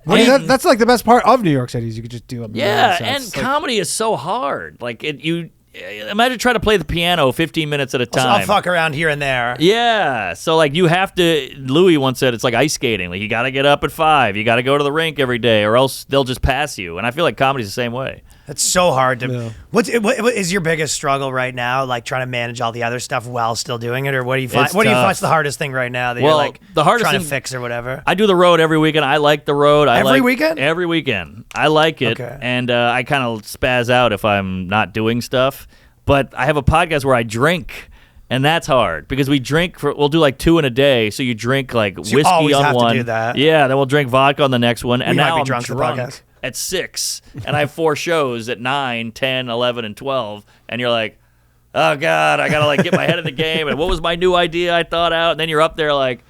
I mean, And- that's like the best part of New York City is you could just do a million yeah, sets. and Like, comedy is so hard. Like imagine trying to play the piano 15 minutes at a time. I'll fuck around here and there. Yeah, so like you have to. Louis once said it's like ice skating. Like you got to get up at 5. You got to go to the rink every day, or else they'll just pass you. And I feel like comedy's the same way. It's so hard to. Yeah. What is your biggest struggle right now? Like trying to manage all the other stuff while still doing it, or what do you find? It's What do you tough. find's the hardest thing right now that Well, you're like the hardest trying to thing- fix or whatever? I do the road every weekend. I like the road. Every weekend? Every weekend. I like it, Okay. and I kind of spaz out if I'm not doing stuff. But I have a podcast where I drink. And that's hard because we drink we'll do like 2 in a day. So you drink like you whiskey always on have to one. do that. Yeah, then we'll drink vodka on the next one. And We might now be I'm drunk for the podcast. at 6. And I have 4 shows at 9, 10, 11, and 12. And you're like, oh God, I got to like get my head in the game. And what was my new idea I thought out? And then you're up there like,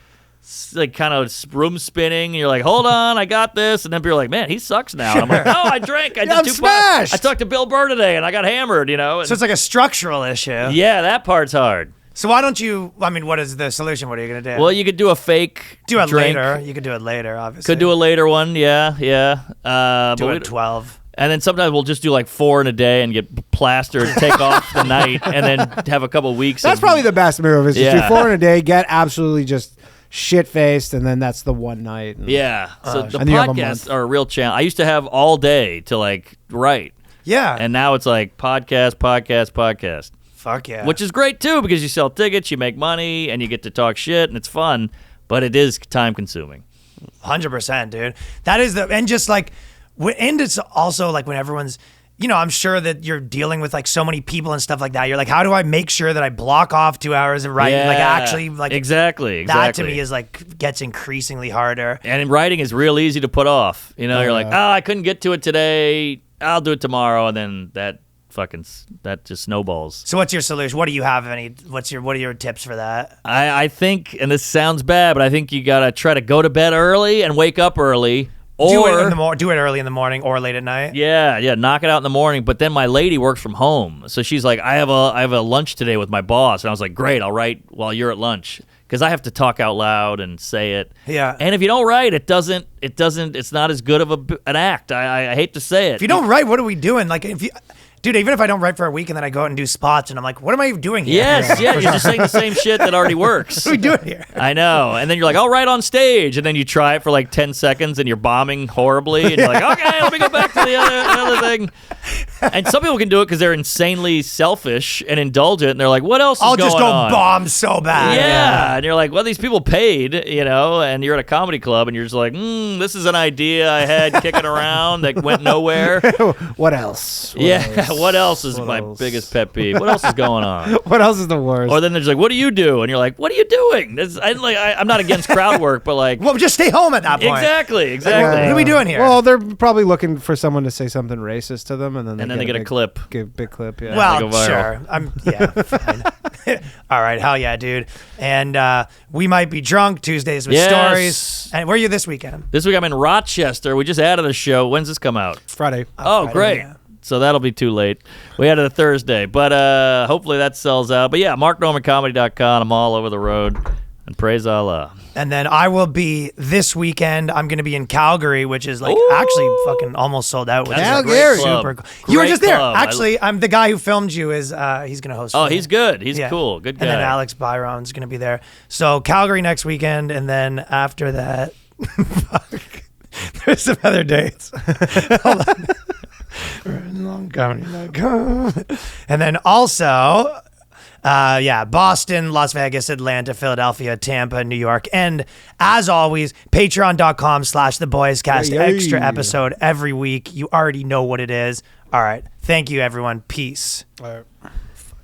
like kind of room spinning. And you're like, hold on, I got this. And then people are like, man, he sucks now. And I'm like, no, I drank. I did I'm 2 smashed. pots. I talked to Bill Burr today and I got hammered, you know. And So it's like a structural issue. yeah, that part's hard. So why don't you? I mean, what is the solution? What are you gonna do? Well, you could do a fake do it drink. later. You could do it later, obviously. Could do a later one, yeah. Do but it at 12. And then sometimes we'll just do like 4 in a day and get plastered, take off the night, and then have a couple weeks. That's of, probably the best move. Is to Yeah. do 4 in a day, get absolutely just shit faced, and then that's the one night. And Yeah. So the and you have a podcasts month. are a real challenge. I used to have all day to like write, Yeah. and now it's like podcast, fuck yeah. which is great too because you sell tickets, you make money, and you get to talk shit, and it's fun. But it is time consuming. 100%, dude. That is and just like, and it's also like when everyone's, you know, I'm sure that you're dealing with like so many people and stuff like that. You're like, how do I make sure that I block off 2 hours of writing? Like actually, like exactly. That to me is like gets increasingly harder. And in writing is real easy to put off. You know, you're like, oh, I couldn't get to it today. I'll do it tomorrow, and then that just snowballs. So what's your solution? What do you have? What are your tips for that? I think, and this sounds bad, but I think you gotta try to go to bed early and wake up early. Or do it early in the morning or late at night. Yeah, knock it out in the morning. But then my lady works from home, so she's like, I have a lunch today with my boss, and I was like, great, I'll write while you're at lunch because I have to talk out loud and say it. Yeah. And if you don't write, it's not as good of an act. I hate to say it. If you don't write, what are we doing? Like dude, even if I don't write for a week and then I go out and do spots and I'm like, what am I doing here? Yes, yeah, you're just saying the same shit that already works. What are we doing here? I know. And then you're like, I'll write on stage. And then you try it for like 10 seconds and you're bombing horribly. And you're like, okay, let me go back to the other thing. And some people can do it because they're insanely selfish and indulgent. And they're like, what else is I'll going just go on? bomb so bad. Yeah. And you're like, well, these people paid, you know, and you're at a comedy club and you're just like, this is an idea I had kicking around that went nowhere. What else? What else is my biggest pet peeve? What else is going on? What else is the worst? Or then they're just like, what do you do? And you're like, what are you doing? I'm not against crowd work, but like... Well, just stay home at that point. Exactly. What are we doing here? Well, they're probably looking for someone to say something racist to them, and then they get a clip. Big clip, yeah. Well, viral. sure. Fine. All right, hell yeah, dude. And we might be drunk Tuesdays with stories. And where are you this weekend? This week I'm in Rochester. We just added a show. When's this come out? Friday. Oh, Friday, great. yeah. So that'll be too late. We added a Thursday, but hopefully that sells out. But yeah, marknormancomedy.com. I'm all over the road. And praise Allah. And then I will be this weekend. I'm going to be in Calgary, which is like actually fucking almost sold out. Which That's is a great club. super cool. You were Great just there. club. Actually, I'm the guy who filmed you. He's going to host. Oh, for me. he's good. He's Yeah. cool. Good guy. And then Alex Byron's going to be there. So Calgary next weekend, and then after that, there's some other dates. Hold on. And then also, Boston, Las Vegas, Atlanta, Philadelphia, Tampa, New York. And as always, patreon.com/theboyscast. Yay. Extra episode every week. You already know what it is. All right. Thank you, everyone. Peace. All right.